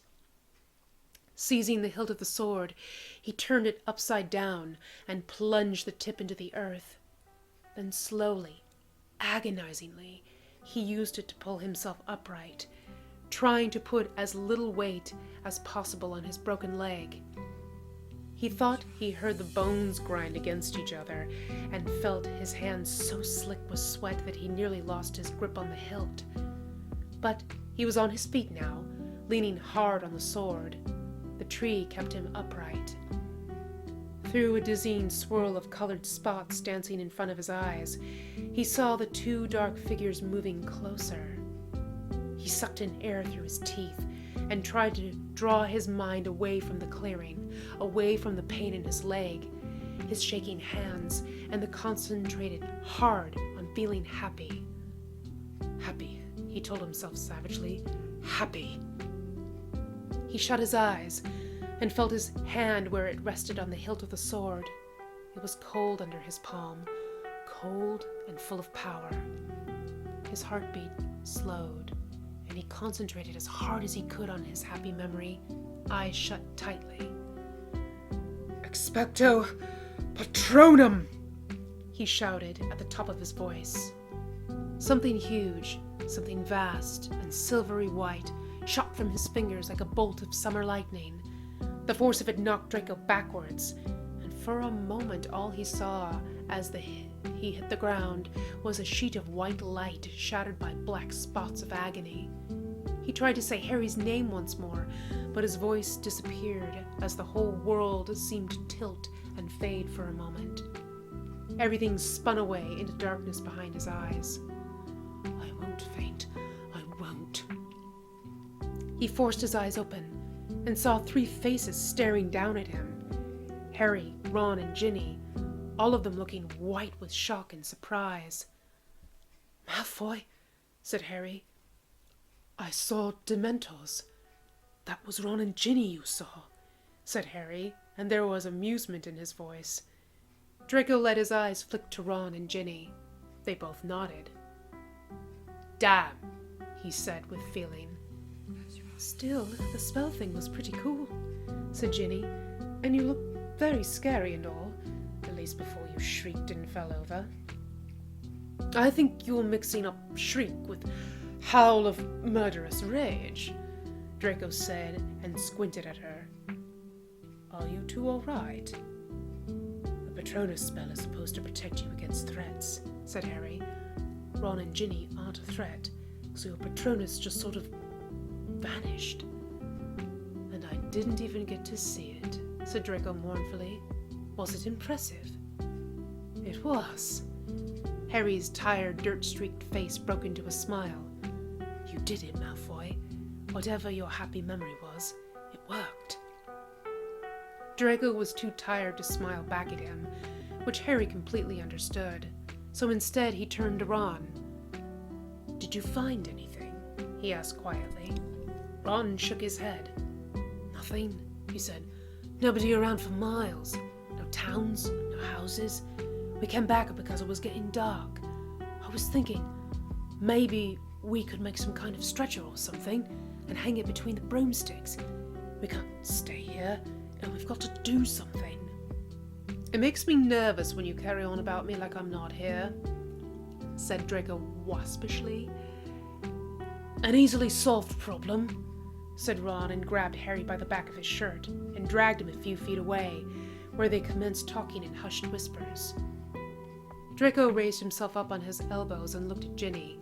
Seizing the hilt of the sword, he turned it upside down and plunged the tip into the earth. Then slowly, agonizingly, he used it to pull himself upright, trying to put as little weight as possible on his broken leg. He thought he heard the bones grind against each other and felt his hands so slick with sweat that he nearly lost his grip on the hilt. But he was on his feet now, leaning hard on the sword. The tree kept him upright. Through a dizzying swirl of colored spots dancing in front of his eyes, he saw the two dark figures moving closer. He sucked in air through his teeth and tried to draw his mind away from the clearing, away from the pain in his leg, his shaking hands, and the concentrated hard on feeling happy. Happy, he told himself savagely. Happy. He shut his eyes and felt his hand where it rested on the hilt of the sword. It was cold under his palm, cold and full of power. His heartbeat slowed, and he concentrated as hard as he could on his happy memory, eyes shut tightly. Expecto Patronum! He shouted at the top of his voice. Something huge, something vast and silvery white shot from his fingers like a bolt of summer lightning. The force of it knocked Draco backwards, and for a moment all he saw as he hit the ground was a sheet of white light shattered by black spots of agony. He tried to say Harry's name once more, but his voice disappeared as the whole world seemed to tilt and fade for a moment. Everything spun away into darkness behind his eyes. I won't faint. I won't. He forced his eyes open and saw three faces staring down at him. Harry, Ron, and Ginny, all of them looking white with shock and surprise. Malfoy, said Harry. I saw Dementors. That was Ron and Ginny you saw, said Harry, and there was amusement in his voice. Draco let his eyes flick to Ron and Ginny. They both nodded. "Damn," he said with feeling. "Still, the spell thing was pretty cool," said Ginny, "and you look very scary and all, at least before you shrieked and fell over." "I think you're mixing up shriek with howl of murderous rage," Draco said and squinted at her. "Are you two all right?" "The Patronus spell is supposed to protect you against threats," said Harry. "Ron and Ginny aren't a threat, so your Patronus just sort of vanished." "And I didn't even get to see it," said Draco mournfully. "Was it impressive?" "It was." Harry's tired, dirt-streaked face broke into a smile. "You did it, Malfoy. Whatever your happy memory was, it worked." Draco was too tired to smile back at him, which Harry completely understood, so instead he turned to Ron. "Did you find anything?" he asked quietly. Ron shook his head. "Nothing," he said. "Nobody around for miles. No towns, no houses. We came back because it was getting dark. I was thinking, maybe we could make some kind of stretcher or something and hang it between the broomsticks. We can't stay here, and we've got to do something." "It makes me nervous when you carry on about me like I'm not here," said Draco waspishly. "An easily solved problem," said Ron and grabbed Harry by the back of his shirt and dragged him a few feet away, where they commenced talking in hushed whispers. Draco raised himself up on his elbows and looked at Ginny.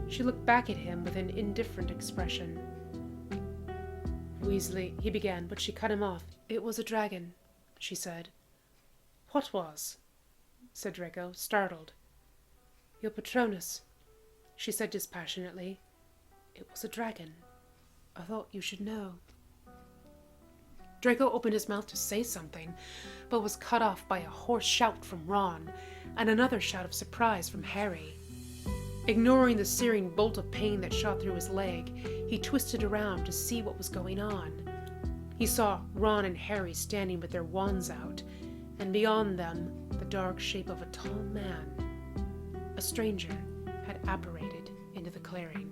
She looked back at him with an indifferent expression. "Weasley," he began, but she cut him off. "It was a dragon," she said. "What was?" said Draco, startled. "Your Patronus," she said dispassionately. "It was a dragon. I thought you should know." Draco opened his mouth to say something, but was cut off by a hoarse shout from Ron, and another shout of surprise from Harry. Ignoring the searing bolt of pain that shot through his leg, he twisted around to see what was going on. He saw Ron and Harry standing with their wands out, and beyond them, the dark shape of a tall man. A stranger had apparated into the clearing.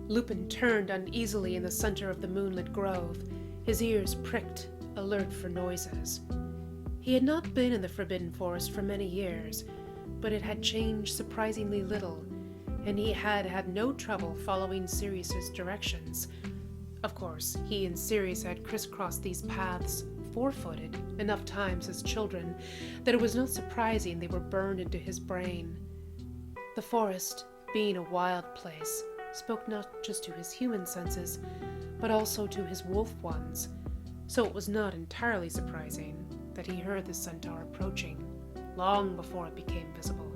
Lupin turned uneasily in the center of the moonlit grove, his ears pricked, alert for noises. He had not been in the Forbidden Forest for many years, but it had changed surprisingly little, and he had had no trouble following Sirius's directions. Of course, he and Sirius had crisscrossed these paths four-footed enough times as children that it was not surprising they were burned into his brain. The forest, being a wild place, spoke not just to his human senses, but also to his wolf ones, so it was not entirely surprising that he heard the centaur approaching, long before it became visible.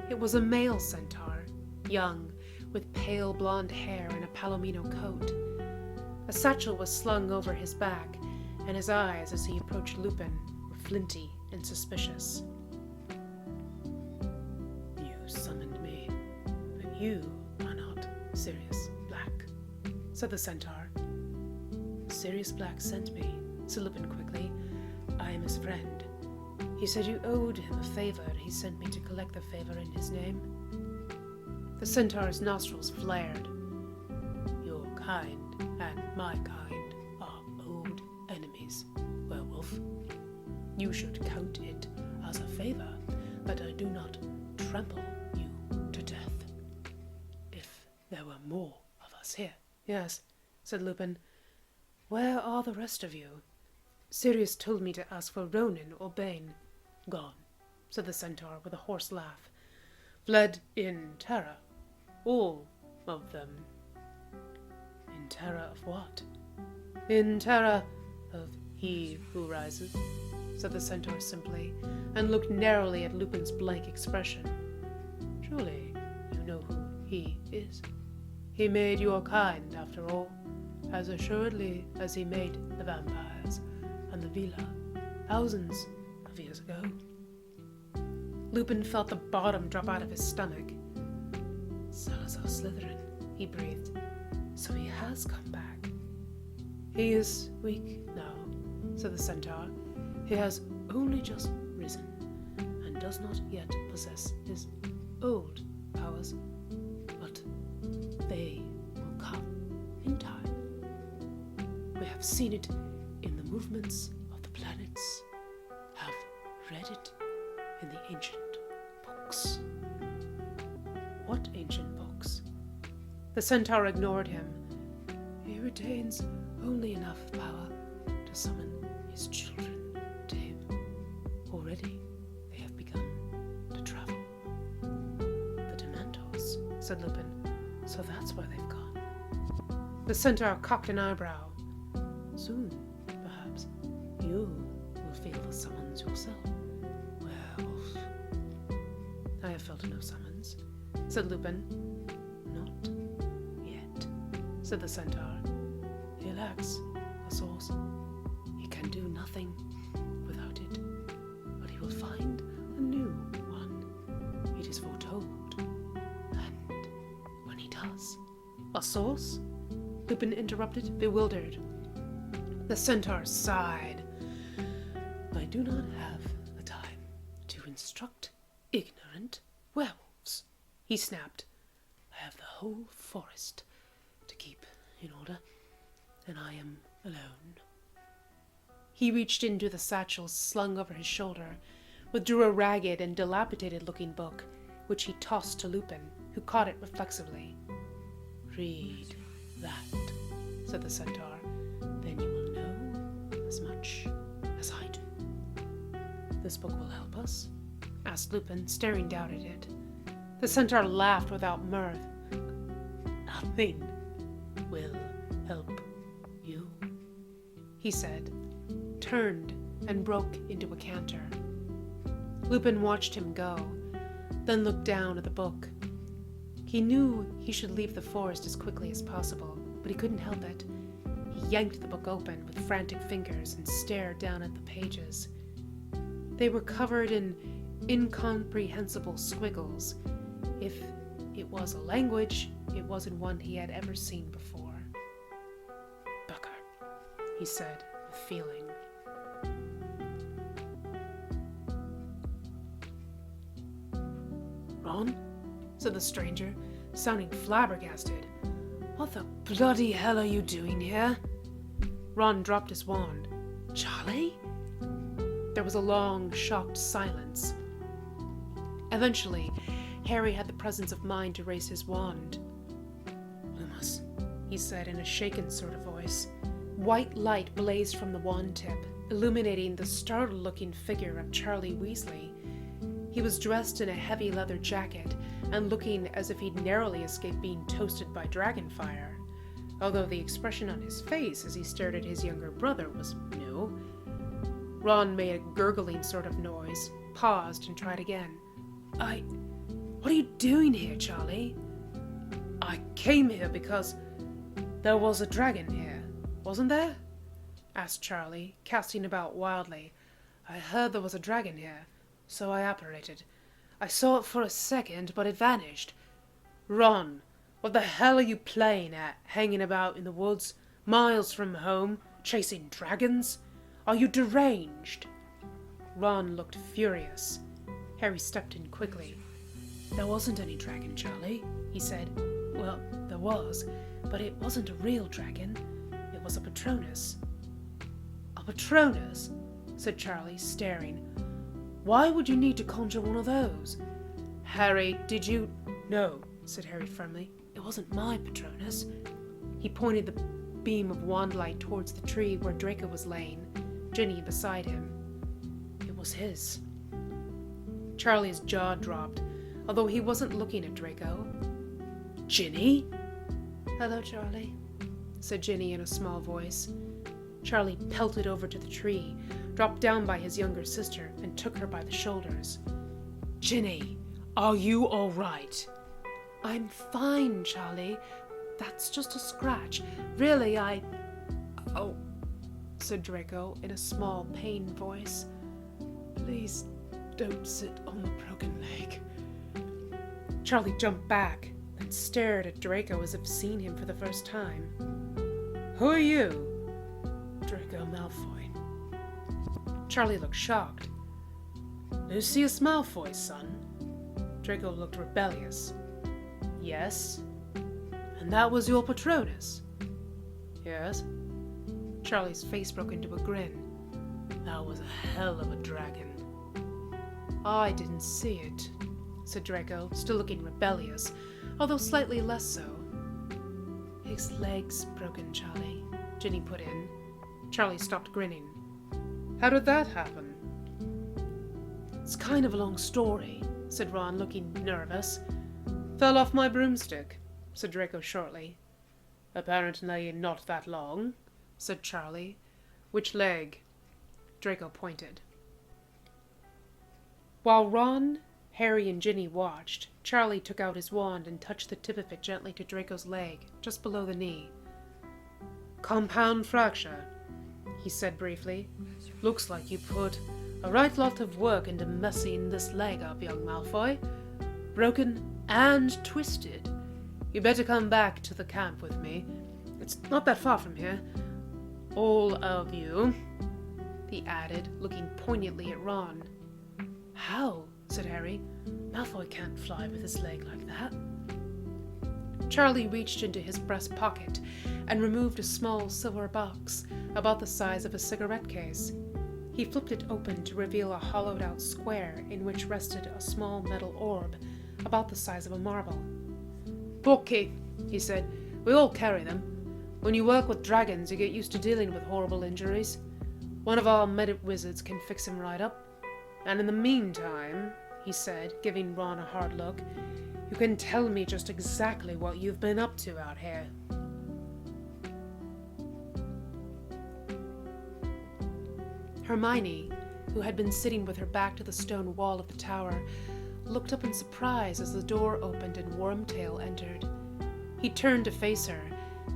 It was a male centaur, young, with pale blonde hair and a palomino coat. A satchel was slung over his back, and his eyes, as he approached Lupin, were flinty and suspicious. "You summoned me, but you are not Sirius Black," said the centaur. "Sirius Black sent me," said Lupin quickly. "I am his friend. He said you owed him a favor, and he sent me to collect the favor in his name." The centaur's nostrils flared. "Your kind and my kind are old enemies, werewolf. You should count it as a favor that I do not trample you to death. If there were more of us here." "Yes," said Lupin. "Where are the rest of you?" "Sirius told me to ask for Ronan or Bane." "Gone," said the centaur with a hoarse laugh. "Fled in terror. All of them." "In terror of what?" "In terror of he who rises," said the centaur simply, and looked narrowly at Lupin's blank expression. "Surely you know who he is. He made your kind, after all, as assuredly as he made the vampires and the Vila, thousands of years ago." Lupin felt the bottom drop out of his stomach. "Salazar Slytherin," he breathed. "So he has come back." "He is weak now," said the centaur. "He has only just risen, and does not yet possess his old powers, but they will come in time. We have seen it in the movements of the planets, have read it in the ancient books. What ancient books? The centaur ignored him. He retains only enough power to summon his children to him. Already they have begun to travel. The Dementors, said Lupin. So that's where they've gone. The centaur cocked an eyebrow. Soon, perhaps, you will feel the summons yourself. Werewolf. I have felt no summons, said Lupin. Not yet, said the centaur. He lacks a source. He can do nothing without it, but he will find a new one. It is foretold. And when he does... A source? Lupin interrupted, bewildered. The centaur sighed. I do not have the time to instruct ignorant werewolves, he snapped. I have the whole forest to keep in order, and I am alone. He reached into the satchel slung over his shoulder, withdrew a ragged and dilapidated-looking book, which he tossed to Lupin, who caught it reflexively. Read that, said the centaur. Then you will know as much as I do. This book will help us? Asked Lupin, staring down at it. The centaur laughed without mirth. Nothing will help you, he said, turned and broke into a canter. Lupin watched him go, then looked down at the book. He knew he should leave the forest as quickly as possible, but he couldn't help it. He yanked the book open with frantic fingers and stared down at the pages. They were covered in incomprehensible squiggles. If it was a language, it wasn't one he had ever seen before. Bucker, he said with feeling. Ron? Said the stranger, sounding flabbergasted. What the bloody hell are you doing here? Ron dropped his wand. Charlie? There was a long, shocked silence. Eventually, Harry had the presence of mind to raise his wand. Lumos, he said in a shaken sort of voice. White light blazed from the wand tip, illuminating the startled-looking figure of Charlie Weasley. He was dressed in a heavy leather jacket and looking as if he'd narrowly escaped being toasted by dragonfire, although the expression on his face as he stared at his younger brother was new. Ron made a gurgling sort of noise, paused, and tried again. What are you doing here, Charlie? I came here because there was a dragon here, wasn't there? Asked Charlie, casting about wildly. I heard there was a dragon here, so I apparated. I saw it for a second, but it vanished. Ron, what the hell are you playing at, hanging about in the woods, miles from home, chasing dragons? Are you deranged? Ron looked furious. Harry stepped in quickly. There wasn't any dragon, Charlie, he said. Well, there was, but it wasn't a real dragon. It was a Patronus. A Patronus? Said Charlie, staring. Why would you need to conjure one of those? Harry, did you... No, said Harry firmly. It wasn't my Patronus. He pointed the beam of wand light towards the tree where Draco was laying, Ginny beside him. It was his. Charlie's jaw dropped, although he wasn't looking at Draco. Ginny? Hello, Charlie, said Ginny in a small voice. Charlie pelted over to the tree, dropped down by his younger sister, and took her by the shoulders. Ginny, are you all right? I'm fine, Charlie. That's just a scratch. Really, Oh, said Draco in a small, pained voice. Please don't sit on the broken leg. Charlie jumped back and stared at Draco as if seeing him for the first time. Who are you? Draco Malfoy. Charlie looked shocked. Lucius Malfoy's son? Draco looked rebellious. Yes. And that was your Patronus? Yes. Charlie's face broke into a grin. That was a hell of a dragon. I didn't see it, said Draco, still looking rebellious, although slightly less so. His leg's broken, Charlie, Ginny put in. Charlie stopped grinning. How did that happen? It's kind of a long story, said Ron, looking nervous. Fell off my broomstick, said Draco shortly. Apparently not that long, said Charlie. Which leg? Draco pointed. While Ron, Harry, and Ginny watched, Charlie took out his wand and touched the tip of it gently to Draco's leg, just below the knee. Compound fracture, he said briefly. Looks like you put a right lot of work into messing this leg up, young Malfoy. Broken and twisted. You better come back to the camp with me. It's not that far from here. All of you, he added, looking poignantly at Ron. How? Said Harry. Malfoy can't fly with his leg like that. Charlie reached into his breast pocket and removed a small silver box about the size of a cigarette case. He flipped it open to reveal a hollowed-out square in which rested a small metal orb about the size of a marble. Bookie, he said. We all carry them. When you work with dragons, you get used to dealing with horrible injuries. One of our medic wizards can fix him right up. And in the meantime, he said, giving Ron a hard look, you can tell me just exactly what you've been up to out here. Hermione, who had been sitting with her back to the stone wall of the tower, looked up in surprise as the door opened and Wormtail entered. He turned to face her,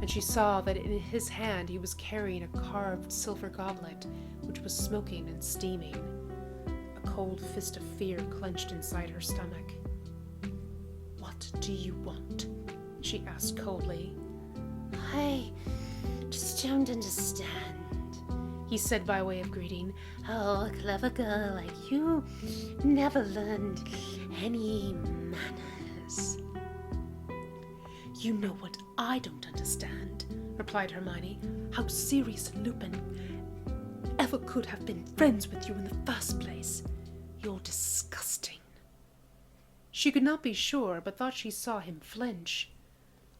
and she saw that in his hand he was carrying a carved silver goblet, which was smoking and steaming. A cold fist of fear clenched inside her stomach. What do you want? She asked coldly. I just don't understand, he said by way of greeting. Oh, a clever girl like you never learned any manners. You know what I don't understand, replied Hermione. How Sirius and Lupin ever could have been friends with you in the first place. You're disgusting. She could not be sure, but thought she saw him flinch.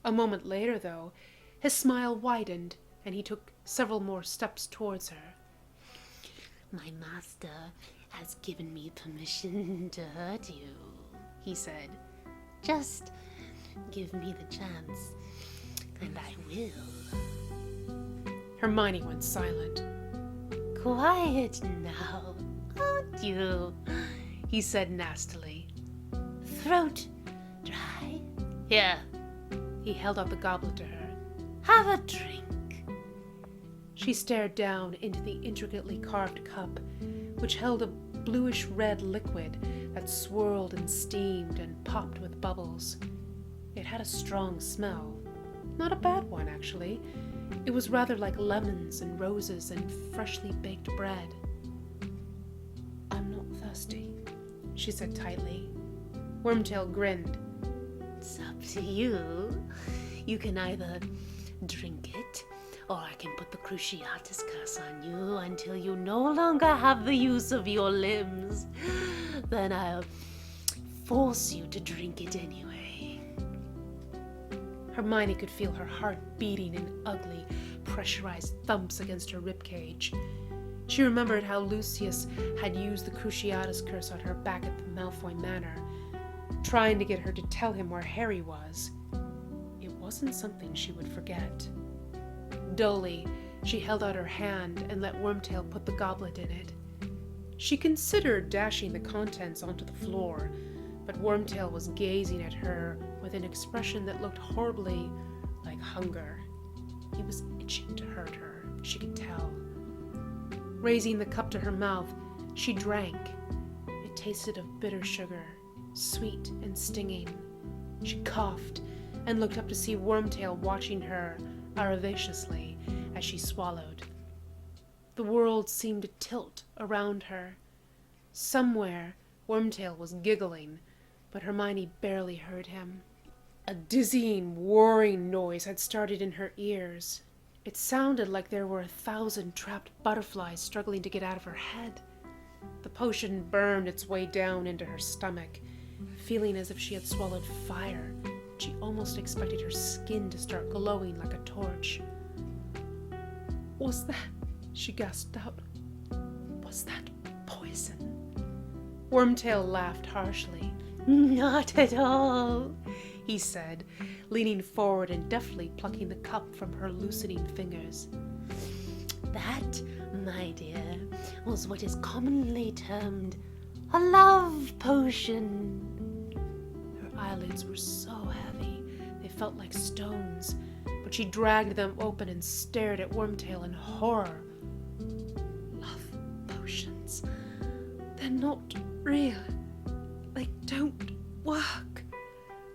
A moment later, though, his smile widened, and he took several more steps towards her. My master has given me permission to hurt you, he said. Just give me the chance, and I will. Hermione went silent. Quiet now, aren't you? He said nastily. Throat dry? Here. He held out the goblet to her. Have a drink. She stared down into the intricately carved cup, which held a bluish-red liquid that swirled and steamed and popped with bubbles. It had a strong smell. Not a bad one, actually. It was rather like lemons and roses and freshly baked bread. I'm not thirsty, she said tightly. Wormtail grinned. It's up to you. You can either drink it, or I can put the Cruciatus curse on you until you no longer have the use of your limbs. Then I'll force you to drink it anyway. Hermione could feel her heart beating in ugly, pressurized thumps against her ribcage. She remembered how Lucius had used the Cruciatus curse on her back at the Malfoy Manor, trying to get her to tell him where Harry was. It wasn't something she would forget. Dully, she held out her hand and let Wormtail put the goblet in it. She considered dashing the contents onto the floor, but Wormtail was gazing at her with an expression that looked horribly like hunger. He was itching to hurt her, she could tell. Raising the cup to her mouth, she drank. It tasted of bitter sugar, sweet and stinging. She coughed and looked up to see Wormtail watching her avariciously as she swallowed. The world seemed to tilt around her. Somewhere, Wormtail was giggling, but Hermione barely heard him. A dizzying, whirring noise had started in her ears. It sounded like there were 1,000 trapped butterflies struggling to get out of her head. The potion burned its way down into her stomach, feeling as if she had swallowed fire. She almost expected her skin to start glowing like a torch. "Was that?" she gasped out. "Was that poison?" Wormtail laughed harshly. "Not at all," he said, leaning forward and deftly plucking the cup from her loosening fingers. "That, my dear, was what is commonly termed a love potion." Her eyelids were so heavy, they felt like stones, but she dragged them open and stared at Wormtail in horror. "Love potions? They're not real. They don't work."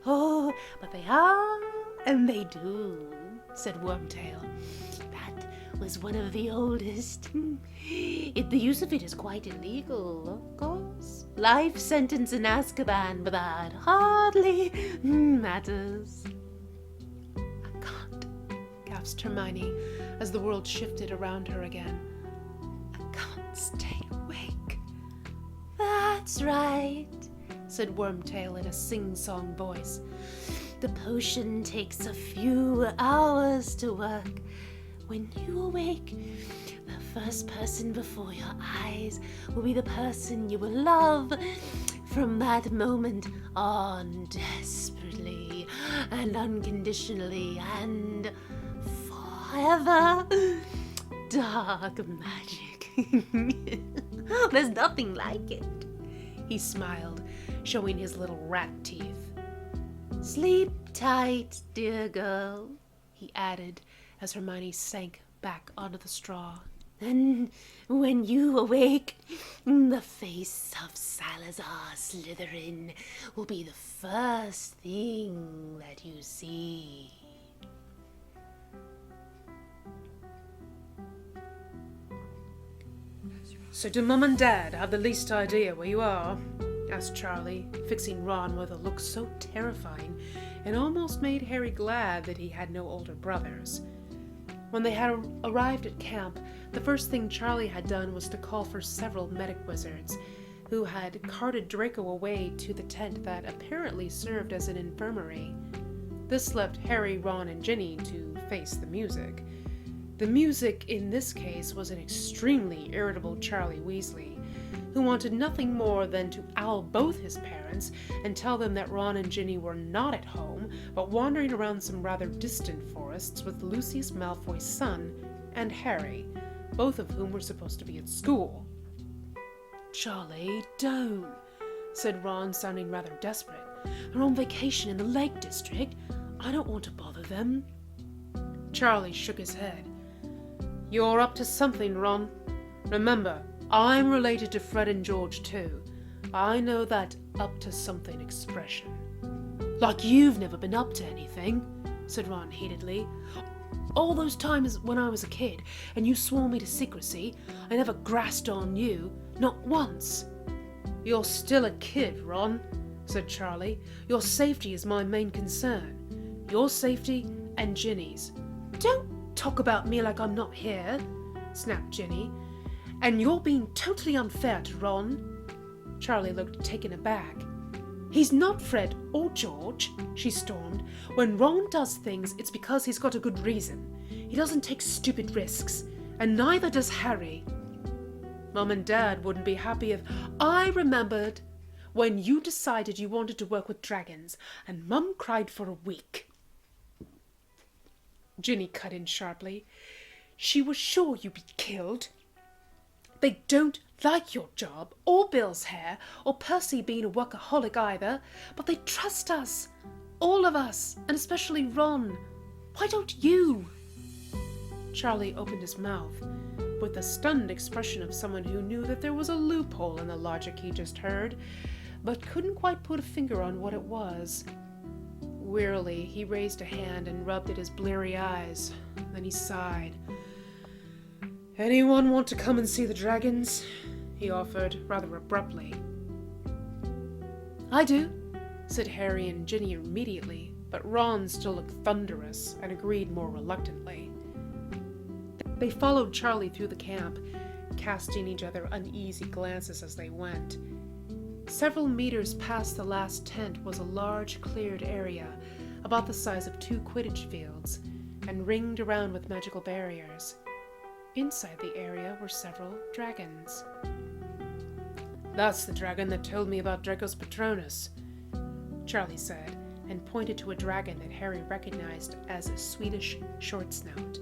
"Oh, but they are, and they do," said Wormtail. "That was one of the oldest. The use of it is quite illegal, of course. Life sentence in Azkaban, but that hardly matters." "I can't," gasped Hermione as the world shifted around her again. "I can't stay awake." "That's right," said Wormtail in a sing-song voice. "The potion takes a few hours to work. When you awake, the first person before your eyes will be the person you will love from that moment on, desperately and unconditionally and forever. Dark magic. There's nothing like it." He smiled, showing his little rat teeth. "Sleep tight, dear girl," he added as Hermione sank back onto the straw. "and when you awake, the face of Salazar Slytherin will be the first thing that you see." "So do Mum and Dad have the least idea where you are?" asked Charlie, fixing Ron with a look so terrifying it almost made Harry glad that he had no older brothers. When they had arrived at camp, the first thing Charlie had done was to call for several medic wizards, who had carted Draco away to the tent that apparently served as an infirmary. This left Harry, Ron, and Ginny to face the music. The music in this case was an extremely irritable Charlie Weasley, who wanted nothing more than to owl both his parents and tell them that Ron and Ginny were not at home, but wandering around some rather distant forests with Lucius Malfoy's son and Harry, both of whom were supposed to be at school. "Charlie, don't," said Ron, sounding rather desperate. "They're on vacation in the Lake District. I don't want to bother them." Charlie shook his head. "You're up to something, Ron. Remember, I'm related to Fred and George too. I know that up to something expression." "Like you've never been up to anything," said Ron heatedly. "All those times when I was a kid and you swore me to secrecy, I never grassed on you, not once." "You're still a kid, Ron," said Charlie. "Your safety is my main concern. Your safety and Ginny's." "Don't talk about me like I'm not here," snapped Ginny. "And you're being totally unfair to Ron." Charlie looked taken aback. "He's not Fred or George," she stormed. "When Ron does things, it's because he's got a good reason. He doesn't take stupid risks, and neither does Harry. Mum and Dad wouldn't be happy if I remembered when you decided you wanted to work with dragons, and Mum cried for a week." Ginny cut in sharply. "She was sure you'd be killed. They don't like your job, or Bill's hair, or Percy being a workaholic either, but they trust us. All of us, and especially Ron. Why don't you?" Charlie opened his mouth, with the stunned expression of someone who knew that there was a loophole in the logic he just heard, but couldn't quite put a finger on what it was. Wearily, he raised a hand and rubbed at his bleary eyes. Then he sighed. "Anyone want to come and see the dragons?" he offered, rather abruptly. "I do," said Harry and Ginny immediately, but Ron still looked thunderous and agreed more reluctantly. They followed Charlie through the camp, casting each other uneasy glances as they went. Several meters past the last tent was a large cleared area, about the size of 2 Quidditch fields, and ringed around with magical barriers. Inside the area were several dragons. "That's the dragon that told me about Draco's Patronus," Charlie said, and pointed to a dragon that Harry recognized as a Swedish short snout.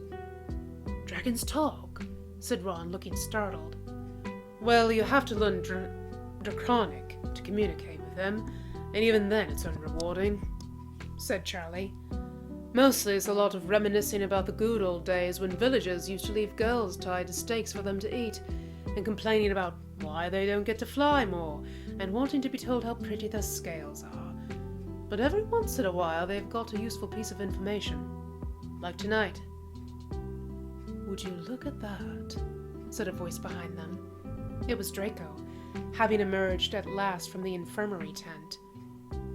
"Dragons talk?" said Ron, looking startled. "Well, you have to learn Draconic to communicate with them, and even then it's unrewarding," said Charlie. "Mostly it's a lot of reminiscing about the good old days when villagers used to leave girls tied to stakes for them to eat, and complaining about why they don't get to fly more, and wanting to be told how pretty their scales are. But every once in a while they've got a useful piece of information. Like tonight." "Would you look at that?" said a voice behind them. It was Draco, having emerged at last from the infirmary tent.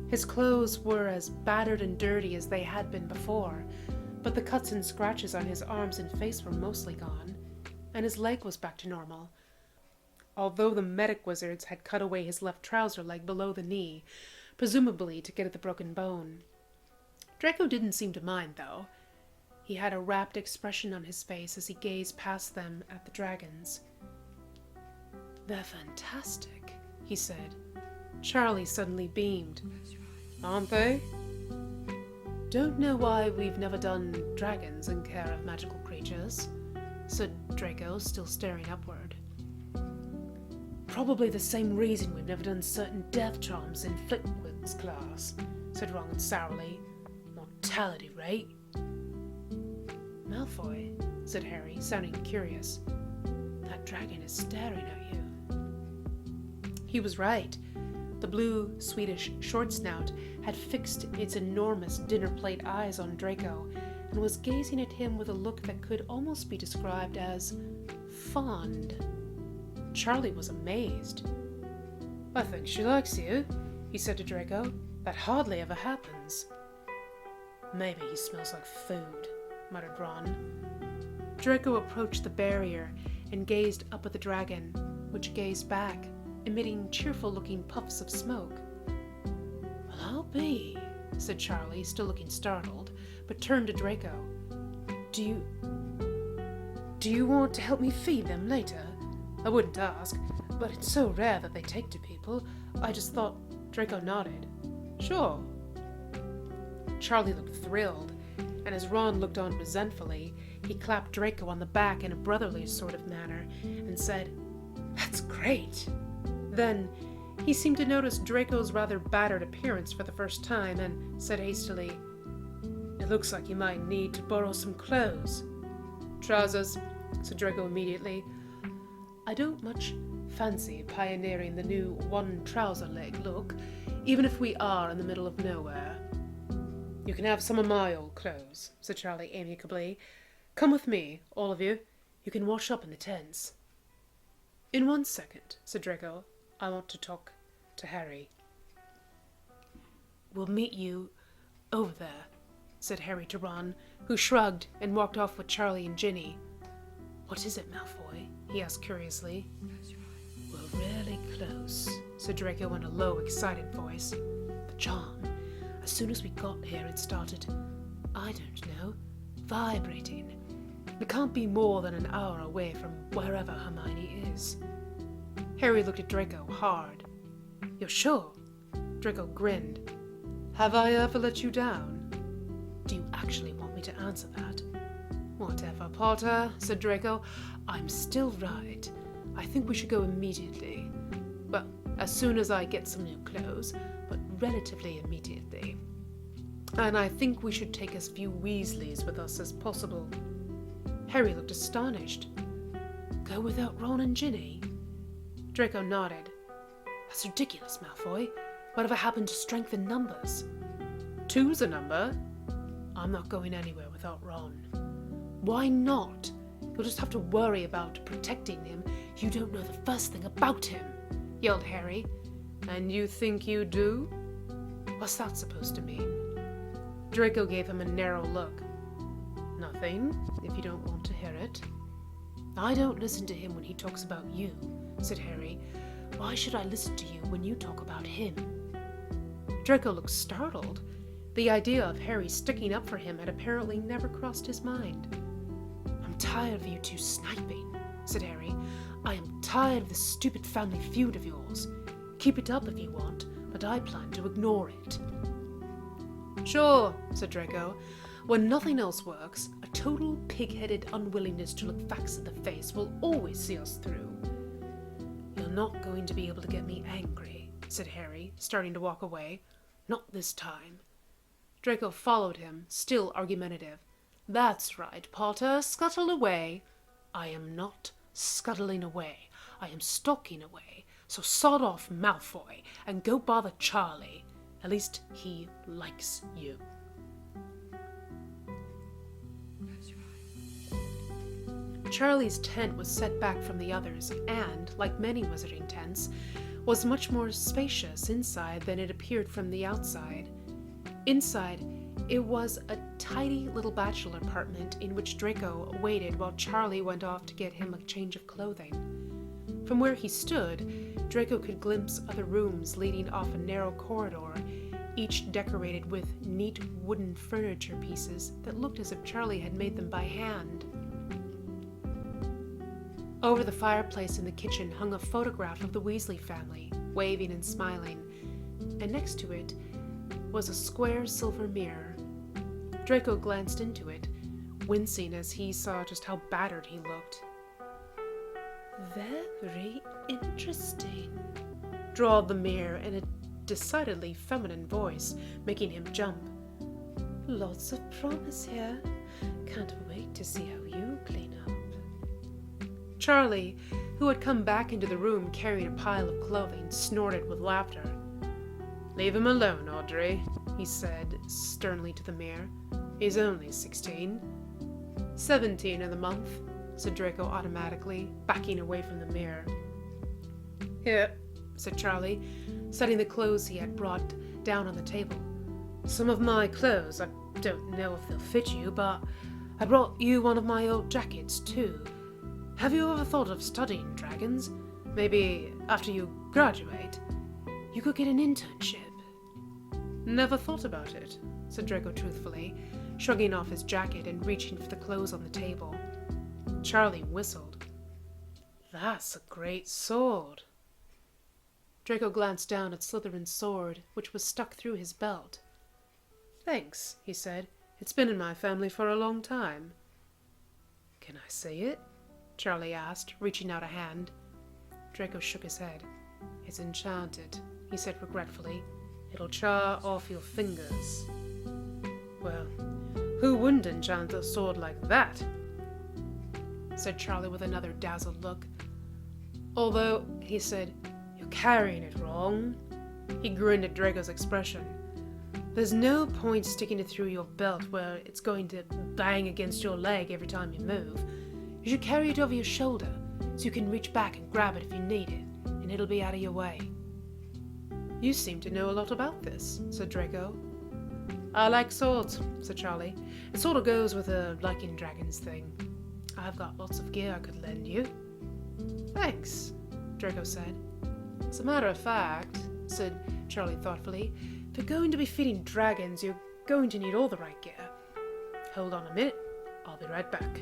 His clothes were as battered and dirty as they had been before, but the cuts and scratches on his arms and face were mostly gone, and his leg was back to normal, although the medic wizards had cut away his left trouser leg below the knee, presumably to get at the broken bone. Draco didn't seem to mind, though. He had a rapt expression on his face as he gazed past them at the dragons. "They're fantastic," he said. Charlie suddenly beamed. "Aren't they?" "Don't know why we've never done dragons in care of magical creatures," said Draco, still staring upward. "Probably the same reason we've never done certain death charms in Flitwick's class," said Ron sourly. "Mortality rate." "Malfoy," said Harry, sounding curious. "That dragon is staring at you." He was right. The blue Swedish short snout had fixed its enormous dinner plate eyes on Draco and was gazing at him with a look that could almost be described as fond. Charlie was amazed. "I think she likes you," he said to Draco. "That hardly ever happens." "Maybe he smells like food," muttered Ron. Draco approached the barrier and gazed up at the dragon, which gazed back, emitting cheerful-looking puffs of smoke. "Well, I'll be," said Charlie, still looking startled, but turned to Draco. Do you want to help me feed them later? I wouldn't ask, but it's so rare that they take to people. I just thought..." Draco nodded. "Sure." Charlie looked thrilled, and as Ron looked on resentfully, he clapped Draco on the back in a brotherly sort of manner and said, "That's great." Then he seemed to notice Draco's rather battered appearance for the first time and said hastily, "It looks like you might need to borrow some clothes." "Trousers," said Draco immediately. "I don't much fancy pioneering the new one-trouser-leg look, even if we are in the middle of nowhere." "You can have some of my old clothes," said Charlie amicably. "Come with me, all of you. You can wash up in the tents." "In 1 second," said Draco. "I want to talk to Harry." "We'll meet you over there," said Harry to Ron, who shrugged and walked off with Charlie and Ginny. "What is it, Malfoy?" he asked curiously. "We're really close," said Draco in a low, excited voice. "The charm. As soon as we got here, it started, I don't know, vibrating. It can't be more than an hour away from wherever Hermione is." Harry looked at Draco hard. "You're sure?" Draco grinned. "Have I ever let you down?" "Do you actually want me to answer that?" "Whatever, Potter," said Draco. "I'm still right. I think we should go immediately. Well, as soon as I get some new clothes, but relatively immediately. And I think we should take as few Weasleys with us as possible." Harry looked astonished. "Go without Ron and Ginny?" Draco nodded. "That's ridiculous, Malfoy. Whatever happened to strength in numbers?" "Two's a number." "I'm not going anywhere without Ron." "Why not?" You'll just have to worry about protecting him. You don't know the first thing about him," yelled Harry. "And you think you do? What's that supposed to mean?" Draco gave him a narrow look. "Nothing, if you don't want to hear it." "I don't listen to him when he talks about you," said Harry. "Why should I listen to you when you talk about him?" Draco looked startled. The idea of Harry sticking up for him had apparently never crossed his mind. "I'm tired of you two sniping," said Harry. "I am tired of this stupid family feud of yours. Keep it up if you want, but I plan to ignore it." "Sure," said Draco. "When nothing else works, a total pig-headed unwillingness to look facts in the face will always see us through." "You're not going to be able to get me angry," said Harry, starting to walk away. "Not this time." Draco followed him, still argumentative. "That's right, Potter, scuttle away." "I am not scuttling away. I am stalking away. So sod off, Malfoy, and go bother Charlie. At least he likes you." Charlie's tent was set back from the others and, like many wizarding tents, was much more spacious inside than it appeared from the outside. Inside, it was a tidy little bachelor apartment in which Draco waited while Charlie went off to get him a change of clothing. From where he stood, Draco could glimpse other rooms leading off a narrow corridor, each decorated with neat wooden furniture pieces that looked as if Charlie had made them by hand. Over the fireplace in the kitchen hung a photograph of the Weasley family, waving and smiling, and next to it was a square silver mirror. Draco glanced into it, wincing as he saw just how battered he looked. "Very interesting," drawled the mirror in a decidedly feminine voice, making him jump. "Lots of promise here. Can't wait to see how you clean up." Charlie, who had come back into the room carrying a pile of clothing, snorted with laughter. "Leave him alone, Audrey," he said sternly to the mirror. "He's only 16. 17 in the month," said Draco automatically, backing away from the mirror. "Here," said Charlie, setting the clothes he had brought down on the table. "Some of my clothes. I don't know if they'll fit you, but I brought you one of my old jackets, too. Have you ever thought of studying dragons? Maybe after you graduate, you could get an internship." "Never thought about it," said Draco truthfully, shrugging off his jacket and reaching for the clothes on the table. Charlie whistled. "That's a great sword." Draco glanced down at Slytherin's sword, which was stuck through his belt. "Thanks," he said. "It's been in my family for a long time." "Can I see it?" Charlie asked, reaching out a hand. Draco shook his head. "It's enchanted," he said regretfully. "It'll char off your fingers." "Well, who wouldn't enchant a sword like that?" said Charlie with another dazzled look. "Although," he said, "you're carrying it wrong." He grinned at Draco's expression. "There's no point sticking it through your belt where it's going to bang against your leg every time you move. You should carry it over your shoulder so you can reach back and grab it if you need it, and it'll be out of your way." "You seem to know a lot about this," said Draco. "I like swords," said Charlie. "It sort of goes with the liking dragons thing. I've got lots of gear I could lend you." "Thanks," Draco said. "As a matter of fact," said Charlie thoughtfully, "if you're going to be feeding dragons, you're going to need all the right gear. Hold on a minute. I'll be right back."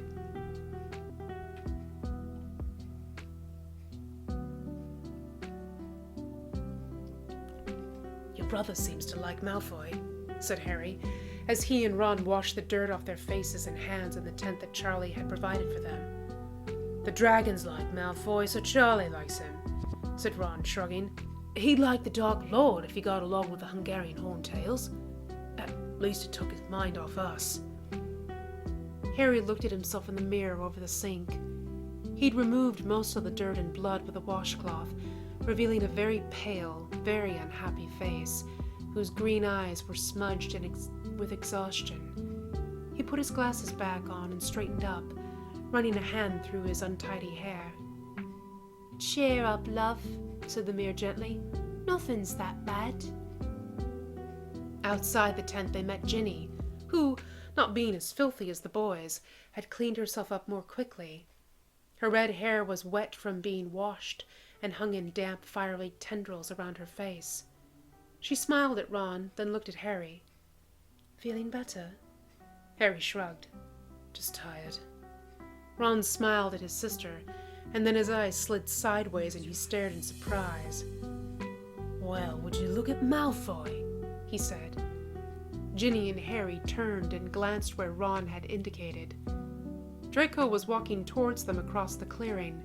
"Your brother seems to like Malfoy," said Harry, as he and Ron washed the dirt off their faces and hands in the tent that Charlie had provided for them. "The dragons like Malfoy, so Charlie likes him," said Ron, shrugging. "He'd like the Dark Lord if he got along with the Hungarian Horntails. At least it took his mind off us." Harry looked at himself in the mirror over the sink. He'd removed most of the dirt and blood with a washcloth, revealing a very pale, very unhappy face, whose green eyes were smudged with exhaustion. He put his glasses back on and straightened up, running a hand through his untidy hair. "Cheer up, love," said the mirror gently. "Nothing's that bad." Outside the tent they met Ginny, who, not being as filthy as the boys, had cleaned herself up more quickly. Her red hair was wet from being washed and hung in damp, fiery tendrils around her face. She smiled at Ron, then looked at Harry. "Feeling better?" Harry shrugged. "Just tired." Ron smiled at his sister, and then his eyes slid sideways and he stared in surprise. "Well, would you look at Malfoy?" he said. Ginny and Harry turned and glanced where Ron had indicated. Draco was walking towards them across the clearing.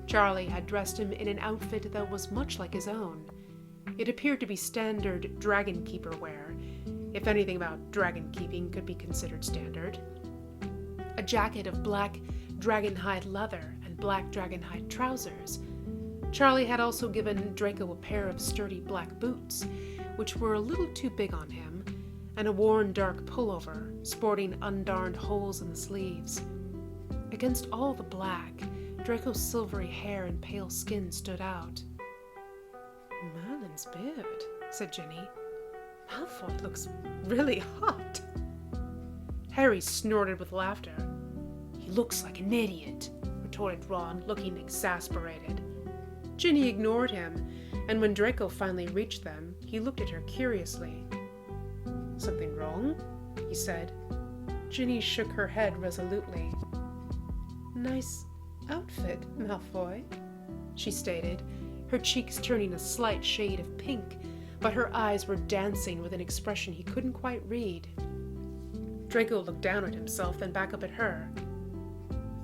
Charlie had dressed him in an outfit that was much like his own. It appeared to be standard dragon keeper wear, if anything about dragon keeping could be considered standard. A jacket of black dragonhide leather and black dragonhide trousers. Charlie had also given Draco a pair of sturdy black boots, which were a little too big on him, and a worn dark pullover, sporting undarned holes in the sleeves. Against all the black, Draco's silvery hair and pale skin stood out. "Merlin's beard," said Ginny. "Malfoy looks really hot." Harry snorted with laughter. "He looks like an idiot," retorted Ron, looking exasperated. Ginny ignored him, and when Draco finally reached them, he looked at her curiously. "Something wrong?" he said. Ginny shook her head resolutely. "Nice outfit, Malfoy," she stated, her cheeks turning a slight shade of pink, but her eyes were dancing with an expression he couldn't quite read. Draco looked down at himself, then back up at her.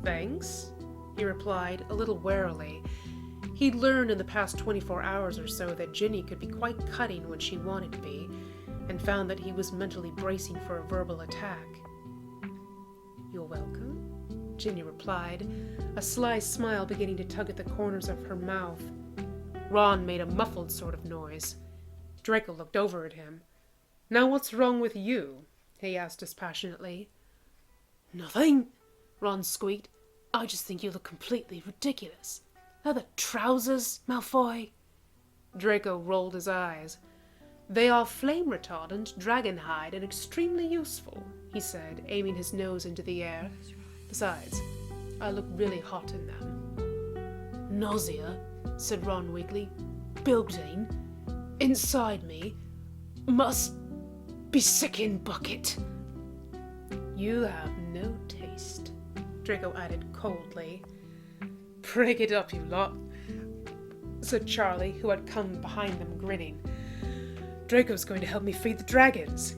"Thanks," he replied, a little warily. He'd learned in the past 24 hours or so that Ginny could be quite cutting when she wanted to be, and found that he was mentally bracing for a verbal attack. "You're welcome," Ginny replied, a sly smile beginning to tug at the corners of her mouth. Ron made a muffled sort of noise. Draco looked over at him. "Now what's wrong with you?" he asked dispassionately. "Nothing," Ron squeaked. "I just think you look completely ridiculous. Are the trousers, Malfoy?" Draco rolled his eyes. "They are flame retardant, dragonhide, and extremely useful," he said, aiming his nose into the air. "Besides, I look really hot in them." "Nausea," said Ron weakly. "Building. Inside me. Must be sickin' bucket." "You have no taste," Draco added coldly. "Break it up, you lot," said Charlie, who had come behind them grinning. "Draco's going to help me feed the dragons."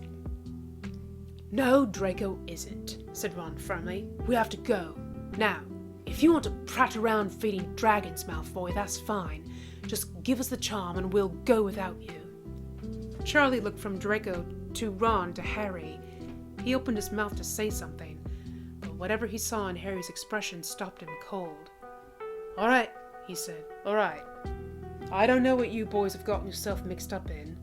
"No, Draco isn't," said Ron firmly. "We have to go. Now, if you want to prat around feeding dragons, Malfoy, that's fine. Just give us the charm and we'll go without you." Charlie looked from Draco to Ron to Harry. He opened his mouth to say something, but whatever he saw in Harry's expression stopped him cold. "All right," he said. "All right. I don't know what you boys have gotten yourself mixed up in.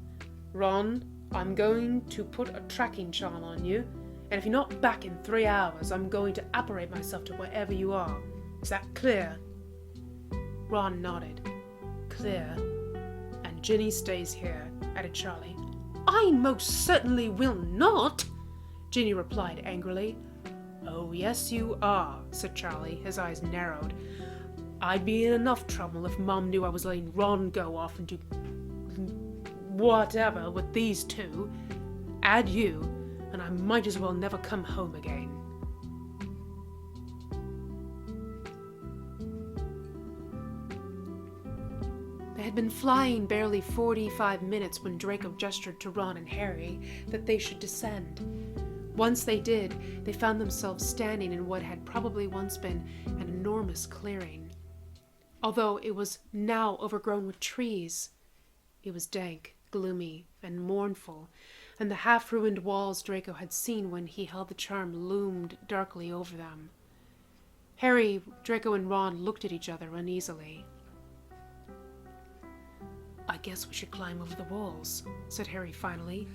Ron, I'm going to put a tracking charm on you, and if you're not back in 3 hours, I'm going to apparate myself to wherever you are. Is that clear?" Ron nodded. "Clear. And Ginny stays here," added Charlie. "I most certainly will not," Ginny replied angrily. "Oh, yes you are," said Charlie, his eyes narrowed. "I'd be in enough trouble if Mum knew I was letting Ron go off and do whatever with these two. Add you, and I might as well never come home again." They had been flying barely 45 minutes when Draco gestured to Ron and Harry that they should descend. Once they did, they found themselves standing in what had probably once been an enormous clearing. Although it was now overgrown with trees, it was dank, gloomy, and mournful, and the half-ruined walls Draco had seen when he held the charm loomed darkly over them. Harry, Draco, and Ron looked at each other uneasily. "I guess we should climb over the walls," said Harry finally.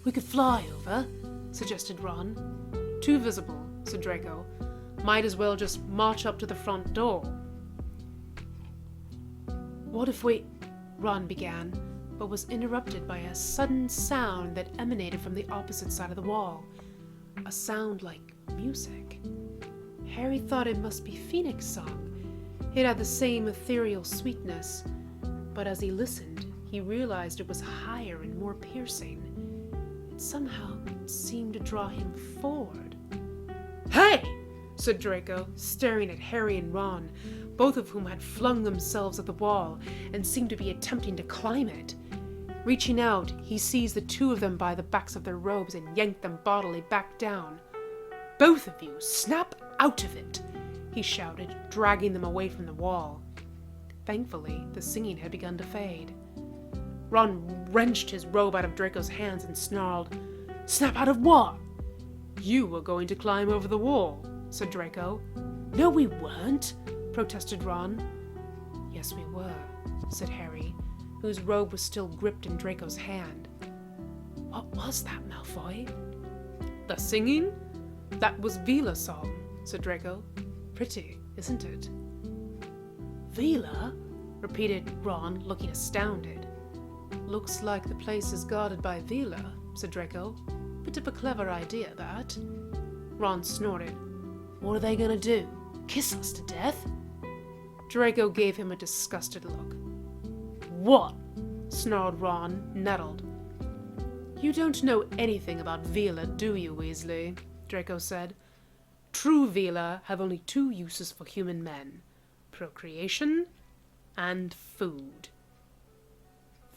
"We could fly over," suggested Ron. "Too visible," said Draco. Might as well just march up to the front door. What if we... Ron began, but was interrupted by a sudden sound that emanated from the opposite side of the wall. A sound like music. Harry thought it must be Phoenix song. It had the same ethereal sweetness, but as he listened, he realized it was higher and more piercing. It somehow seemed to draw him forward. "Hey!" said Draco, staring at Harry and Ron, both of whom had flung themselves at the wall and seemed to be attempting to climb it. Reaching out, he seized the two of them by the backs of their robes and yanked them bodily back down. "Both of you, snap out of it!" he shouted, dragging them away from the wall. Thankfully, the singing had begun to fade. Ron wrenched his robe out of Draco's hands and snarled, "Snap out of what?" "You were going to climb over the wall," said Draco. "No, we weren't," protested Ron. "Yes, we were," said Harry, whose robe was still gripped in Draco's hand. "What was that, Malfoy?" "The singing? That was Veela's song," said Draco. "Pretty, isn't it?" "Veela?" repeated Ron, looking astounded. "Looks like the place is guarded by Veela," said Draco. "Bit of a clever idea, that." Ron snorted. "What are they gonna do? Kiss us to death?" Draco gave him a disgusted look. "What?" snarled Ron, nettled. "You don't know anything about Veela, do you, Weasley?" Draco said. "True Veela have only two uses for human men: procreation and food."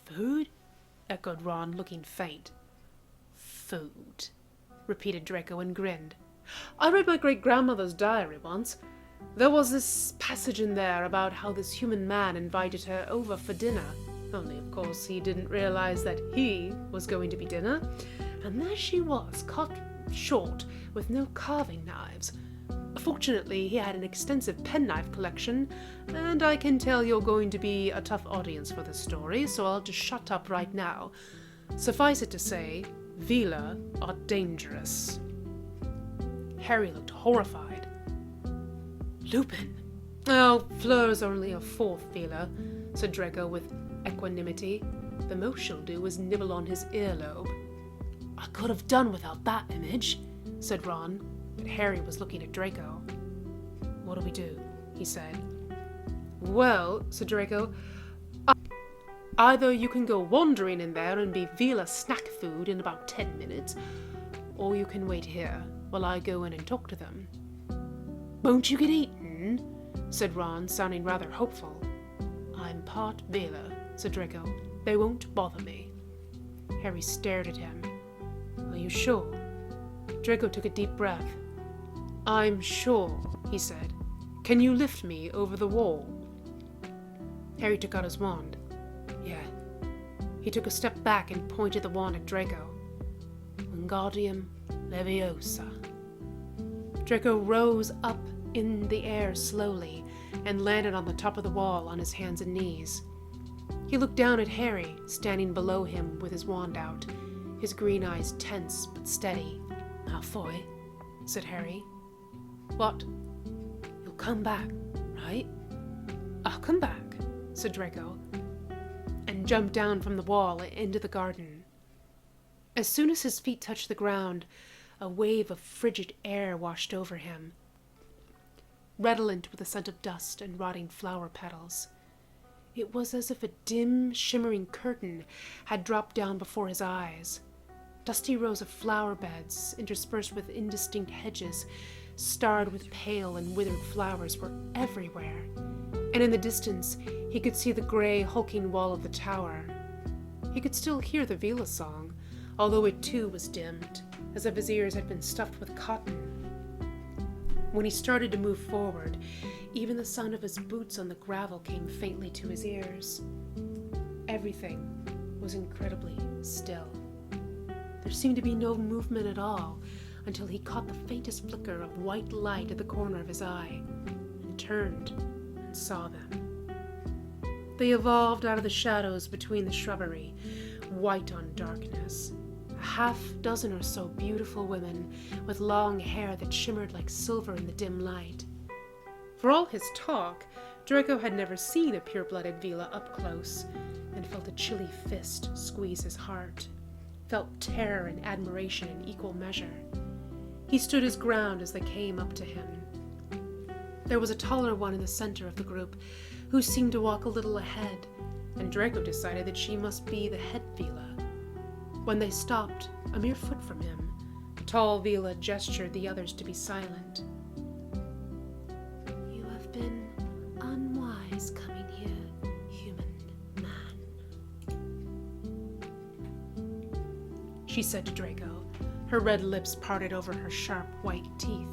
"Food?" echoed Ron, looking faint. "Food," repeated Draco and grinned. "I read my great-grandmother's diary once. There was this passage in there about how this human man invited her over for dinner. Only, of course, he didn't realize that he was going to be dinner. And there she was, cut short, with no carving knives. Fortunately, he had an extensive penknife collection, and I can tell you're going to be a tough audience for this story, so I'll just shut up right now. Suffice it to say, Veela are dangerous." Harry looked horrified. "Lupin!" "Oh, Fleur's only a fourth Veela," said Draco with equanimity. "The most she'll do is nibble on his earlobe." "I could have done without that image," said Ron, but Harry was looking at Draco. "What do we do?" he said. "Well," said Draco, "either you can go wandering in there and be Veela snack food in about 10 minutes, or you can wait here while I go in and talk to them." "Won't you get eaten?" said Ron, sounding rather hopeful. "I'm part Veela," said Draco. "They won't bother me." Harry stared at him. "Are you sure?" Draco took a deep breath. "I'm sure," he said. "Can you lift me over the wall?" Harry took out his wand. "Yeah." He took a step back and pointed the wand at Draco. "Wingardium Leviosa." Draco rose up in the air slowly and landed on the top of the wall on his hands and knees. He looked down at Harry, standing below him with his wand out, his green eyes tense but steady. "Malfoy," said Harry. "What?" "You'll come back, right?" "I'll come back," said Draco, and jumped down from the wall into the garden. As soon as his feet touched the ground, a wave of frigid air washed over him, redolent with the scent of dust and rotting flower petals. It was as if a dim, shimmering curtain had dropped down before his eyes. Dusty rows of flower beds, interspersed with indistinct hedges, starred with pale and withered flowers, were everywhere, and in the distance he could see the grey, hulking wall of the tower. He could still hear the Veela song, although it too was dimmed, as if his ears had been stuffed with cotton. When he started to move forward, even the sound of his boots on the gravel came faintly to his ears. Everything was incredibly still. There seemed to be no movement at all until he caught the faintest flicker of white light at the corner of his eye, and turned and saw them. They evolved out of the shadows between the shrubbery, white on darkness, a half-dozen or so beautiful women with long hair that shimmered like silver in the dim light. For all his talk, Draco had never seen a pure-blooded Vila up close, and felt a chilly fist squeeze his heart, felt terror and admiration in equal measure. He stood his ground as they came up to him. There was a taller one in the center of the group, who seemed to walk a little ahead, and Draco decided that she must be the head Vila. When they stopped, a mere foot from him, the tall Vila gestured the others to be silent. "You have been unwise coming here, human man," she said to Draco, her red lips parted over her sharp white teeth.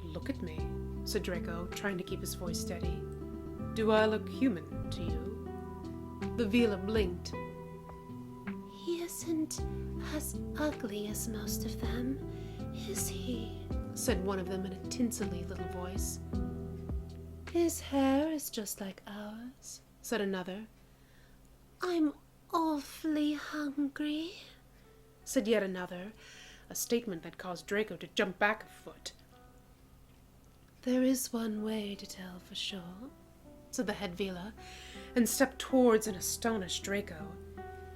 "Look at me," said Draco, trying to keep his voice steady. "Do I look human to you?" The Vila blinked. "He isn't as ugly as most of them, is he?" said one of them in a tinselly little voice. "His hair is just like ours," said another. "I'm awfully hungry," said yet another, a statement that caused Draco to jump back a foot. "There is one way to tell for sure," said the head Vila, and stepped towards an astonished Draco.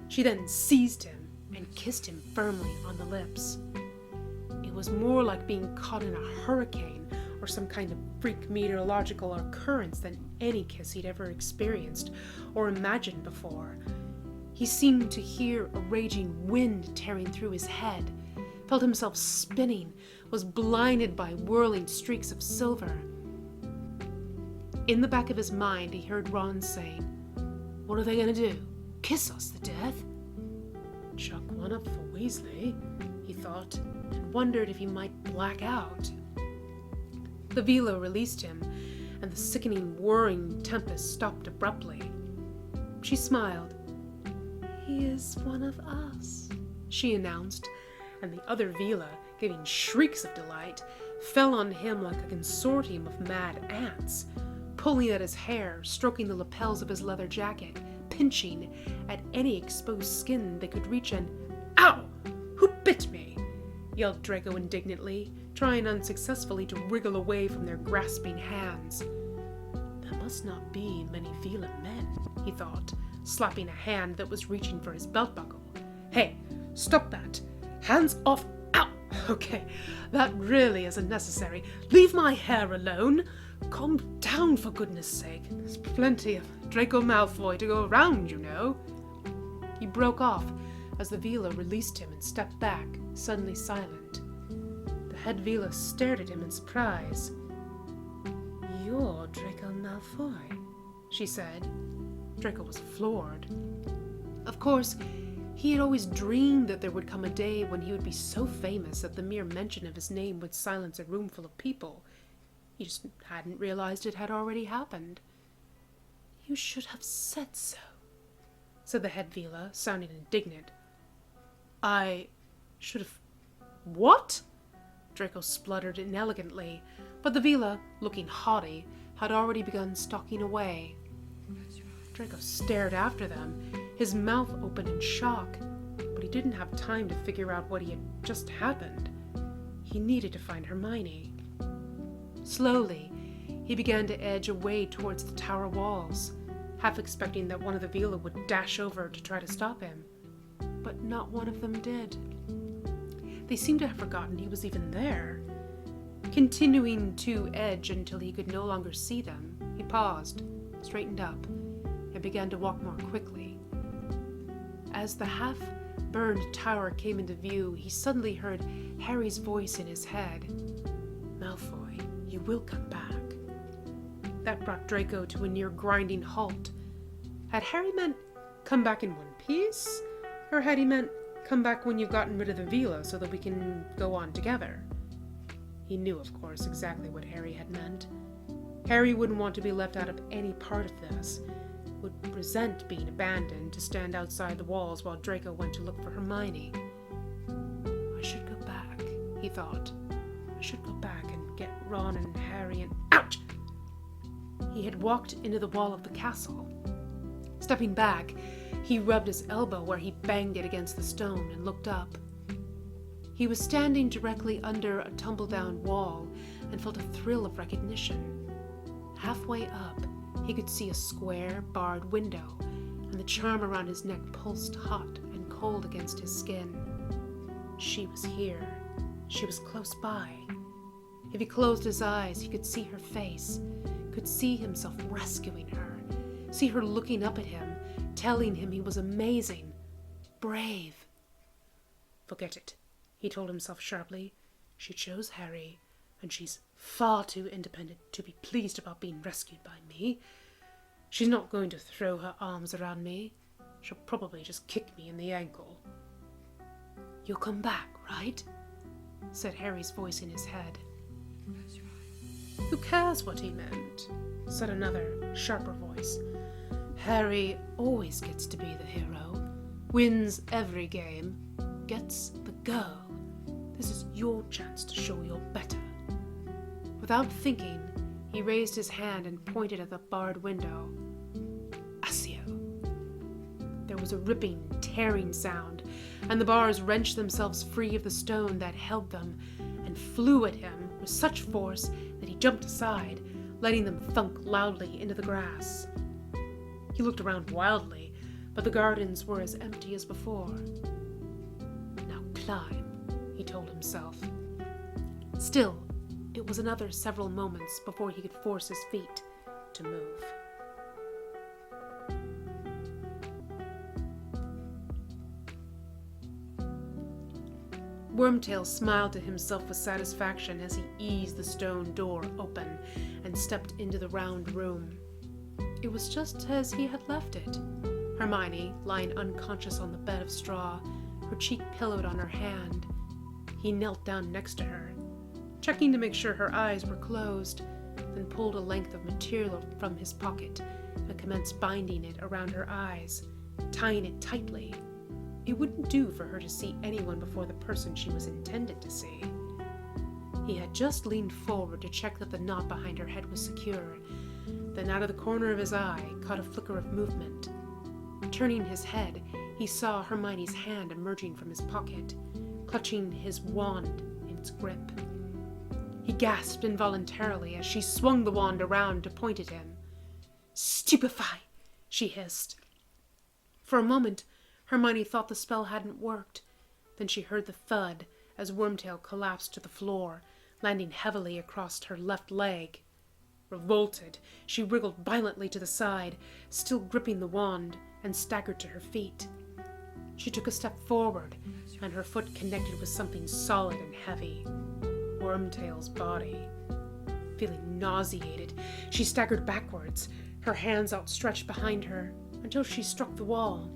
She then seized him and kissed him firmly on the lips. It was more like being caught in a hurricane or some kind of freak meteorological occurrence than any kiss he'd ever experienced or imagined before. He seemed to hear a raging wind tearing through his head, felt himself spinning, was blinded by whirling streaks of silver. In the back of his mind, he heard Ron saying, "What are they going to do? Kiss us to death?" Chuck one up for Weasley, he thought, and wondered if he might black out. The Vila released him, and the sickening whirring tempest stopped abruptly. She smiled. "He is one of us," she announced, and the other Vila, giving shrieks of delight, fell on him like a consortium of mad ants, pulling at his hair, stroking the lapels of his leather jacket, pinching at any exposed skin they could reach, and "Ow! Who bit me?" yelled Draco indignantly, trying unsuccessfully to wriggle away from their grasping hands. There must not be many Vila men, he thought, slapping a hand that was reaching for his belt buckle. "Hey, stop that! Hands off! Ow! Okay, that really isn't necessary. Leave my hair alone! Calm down, for goodness sake. There's plenty of Draco Malfoy to go around, you know." He broke off as the Vila released him and stepped back, suddenly silent. The head Vila stared at him in surprise. "You're Draco Malfoy," she said. Draco was floored. Of course, he had always dreamed that there would come a day when he would be so famous that the mere mention of his name would silence a room full of people. He just hadn't realized it had already happened. "You should have said so," said the head Vila, sounding indignant. "I should have... What?" Draco spluttered inelegantly, but the Vila, looking haughty, had already begun stalking away. Draco stared after them, his mouth open in shock, but he didn't have time to figure out what had just happened. He needed to find Hermione. Slowly, he began to edge away towards the tower walls, half expecting that one of the Vila would dash over to try to stop him. But not one of them did. They seemed to have forgotten he was even there. Continuing to edge until he could no longer see them, he paused, straightened up, and began to walk more quickly. As the half-burned tower came into view, he suddenly heard Harry's voice in his head. "Malfoy, you will come back." That brought Draco to a near grinding halt. Had Harry meant come back in one piece? Or had he meant come back when you've gotten rid of the Vila so that we can go on together? He knew, of course, exactly what Harry had meant. Harry wouldn't want to be left out of any part of this, would resent being abandoned to stand outside the walls while Draco went to look for Hermione. "I should go back," he thought. "I should go back and get Ron and Harry and..." Ouch! He had walked into the wall of the castle. Stepping back, He rubbed his elbow where he banged it against the stone and looked up. He was standing directly under a tumble-down wall and felt a thrill of recognition. Halfway up, he could see a square, barred window, and the charm around his neck pulsed hot and cold against his skin. She was here. She was close by. If he closed his eyes, he could see her face, could see himself rescuing her, see her looking up at him, telling him he was amazing, brave. Forget it, he told himself sharply. She chose Harry, and she's far too independent to be pleased about being rescued by me. She's not going to throw her arms around me. She'll probably just kick me in the ankle. You'll come back, right? Said Harry's voice in his head. That's right. Who cares what he meant? Said another, sharper voice. Harry always gets to be the hero, wins every game, gets the go. This is your chance to show you're better. Without thinking, he raised his hand and pointed at the barred window. Accio. There was a ripping, tearing sound, and the bars wrenched themselves free of the stone that held them and flew at him with such force that he jumped aside, letting them thunk loudly into the grass. He looked around wildly, but the gardens were as empty as before. Now climb, he told himself. Still, it was another several moments before he could force his feet to move. Wormtail smiled to himself with satisfaction as he eased the stone door open and stepped into the round room. It was just as he had left it. Hermione, lying unconscious on the bed of straw, her cheek pillowed on her hand. He knelt down next to her, checking to make sure her eyes were closed, then pulled a length of material from his pocket and commenced binding it around her eyes, tying it tightly. It wouldn't do for her to see anyone before the person she was intended to see. He had just leaned forward to check that the knot behind her head was secure, then out of the corner of his eye caught a flicker of movement. Turning his head, he saw Hermione's hand emerging from his pocket, clutching his wand in its grip. He gasped involuntarily as she swung the wand around to point at him. "Stupefy!" she hissed. For a moment, Hermione thought the spell hadn't worked. Then she heard the thud as Wormtail collapsed to the floor, landing heavily across her left leg. Revolted, she wriggled violently to the side, still gripping the wand, and staggered to her feet. She took a step forward, and her foot connected with something solid and heavy. Wormtail's body. Feeling nauseated, she staggered backwards, her hands outstretched behind her, until she struck the wall.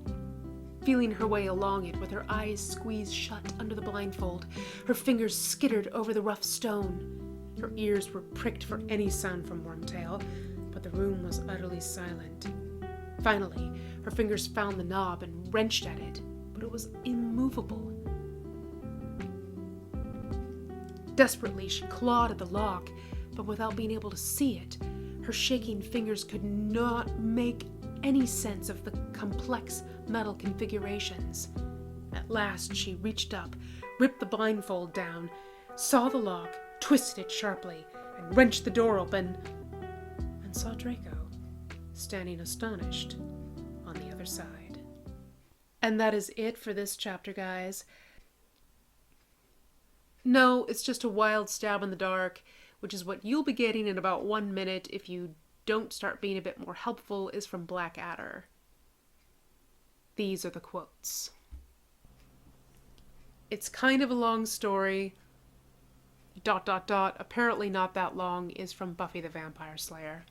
Feeling her way along it with her eyes squeezed shut under the blindfold, her fingers skittered over the rough stone. Her ears were pricked for any sound from Wormtail, but the room was utterly silent. Finally, her fingers found the knob and wrenched at it, but it was immovable. Desperately, she clawed at the lock, but without being able to see it, her shaking fingers could not make any sense of the complex metal configurations. At last, she reached up, ripped the blindfold down, saw the lock, twisted it sharply, and wrenched the door open, and saw Draco, standing astonished on the other side. And that is it for this chapter, guys. No, it's just a wild stab in the dark, which is what you'll be getting in about 1 minute if you don't start being a bit more helpful, is from Blackadder. These are the quotes. It's kind of a long story. ... apparently not that long, is from Buffy the Vampire Slayer.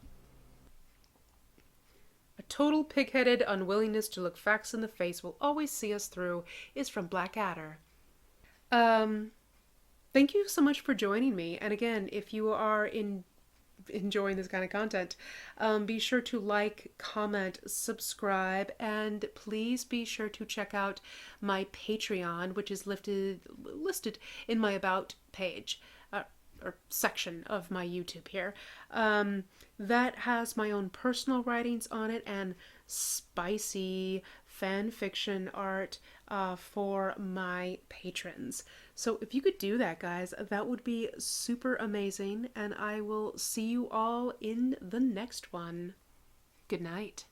A total pig-headed unwillingness to look facts in the face will always see us through, is from Blackadder. Thank you so much for joining me. And again, if you are enjoying this kind of content, be sure to like, comment, subscribe, and please be sure to check out my Patreon, which is listed in my About page, or section of my YouTube here. That has my own personal writings on it and spicy fan fiction art for my patrons. So if you could do that, guys, that would be super amazing, and I will see you all in the next one. Good night.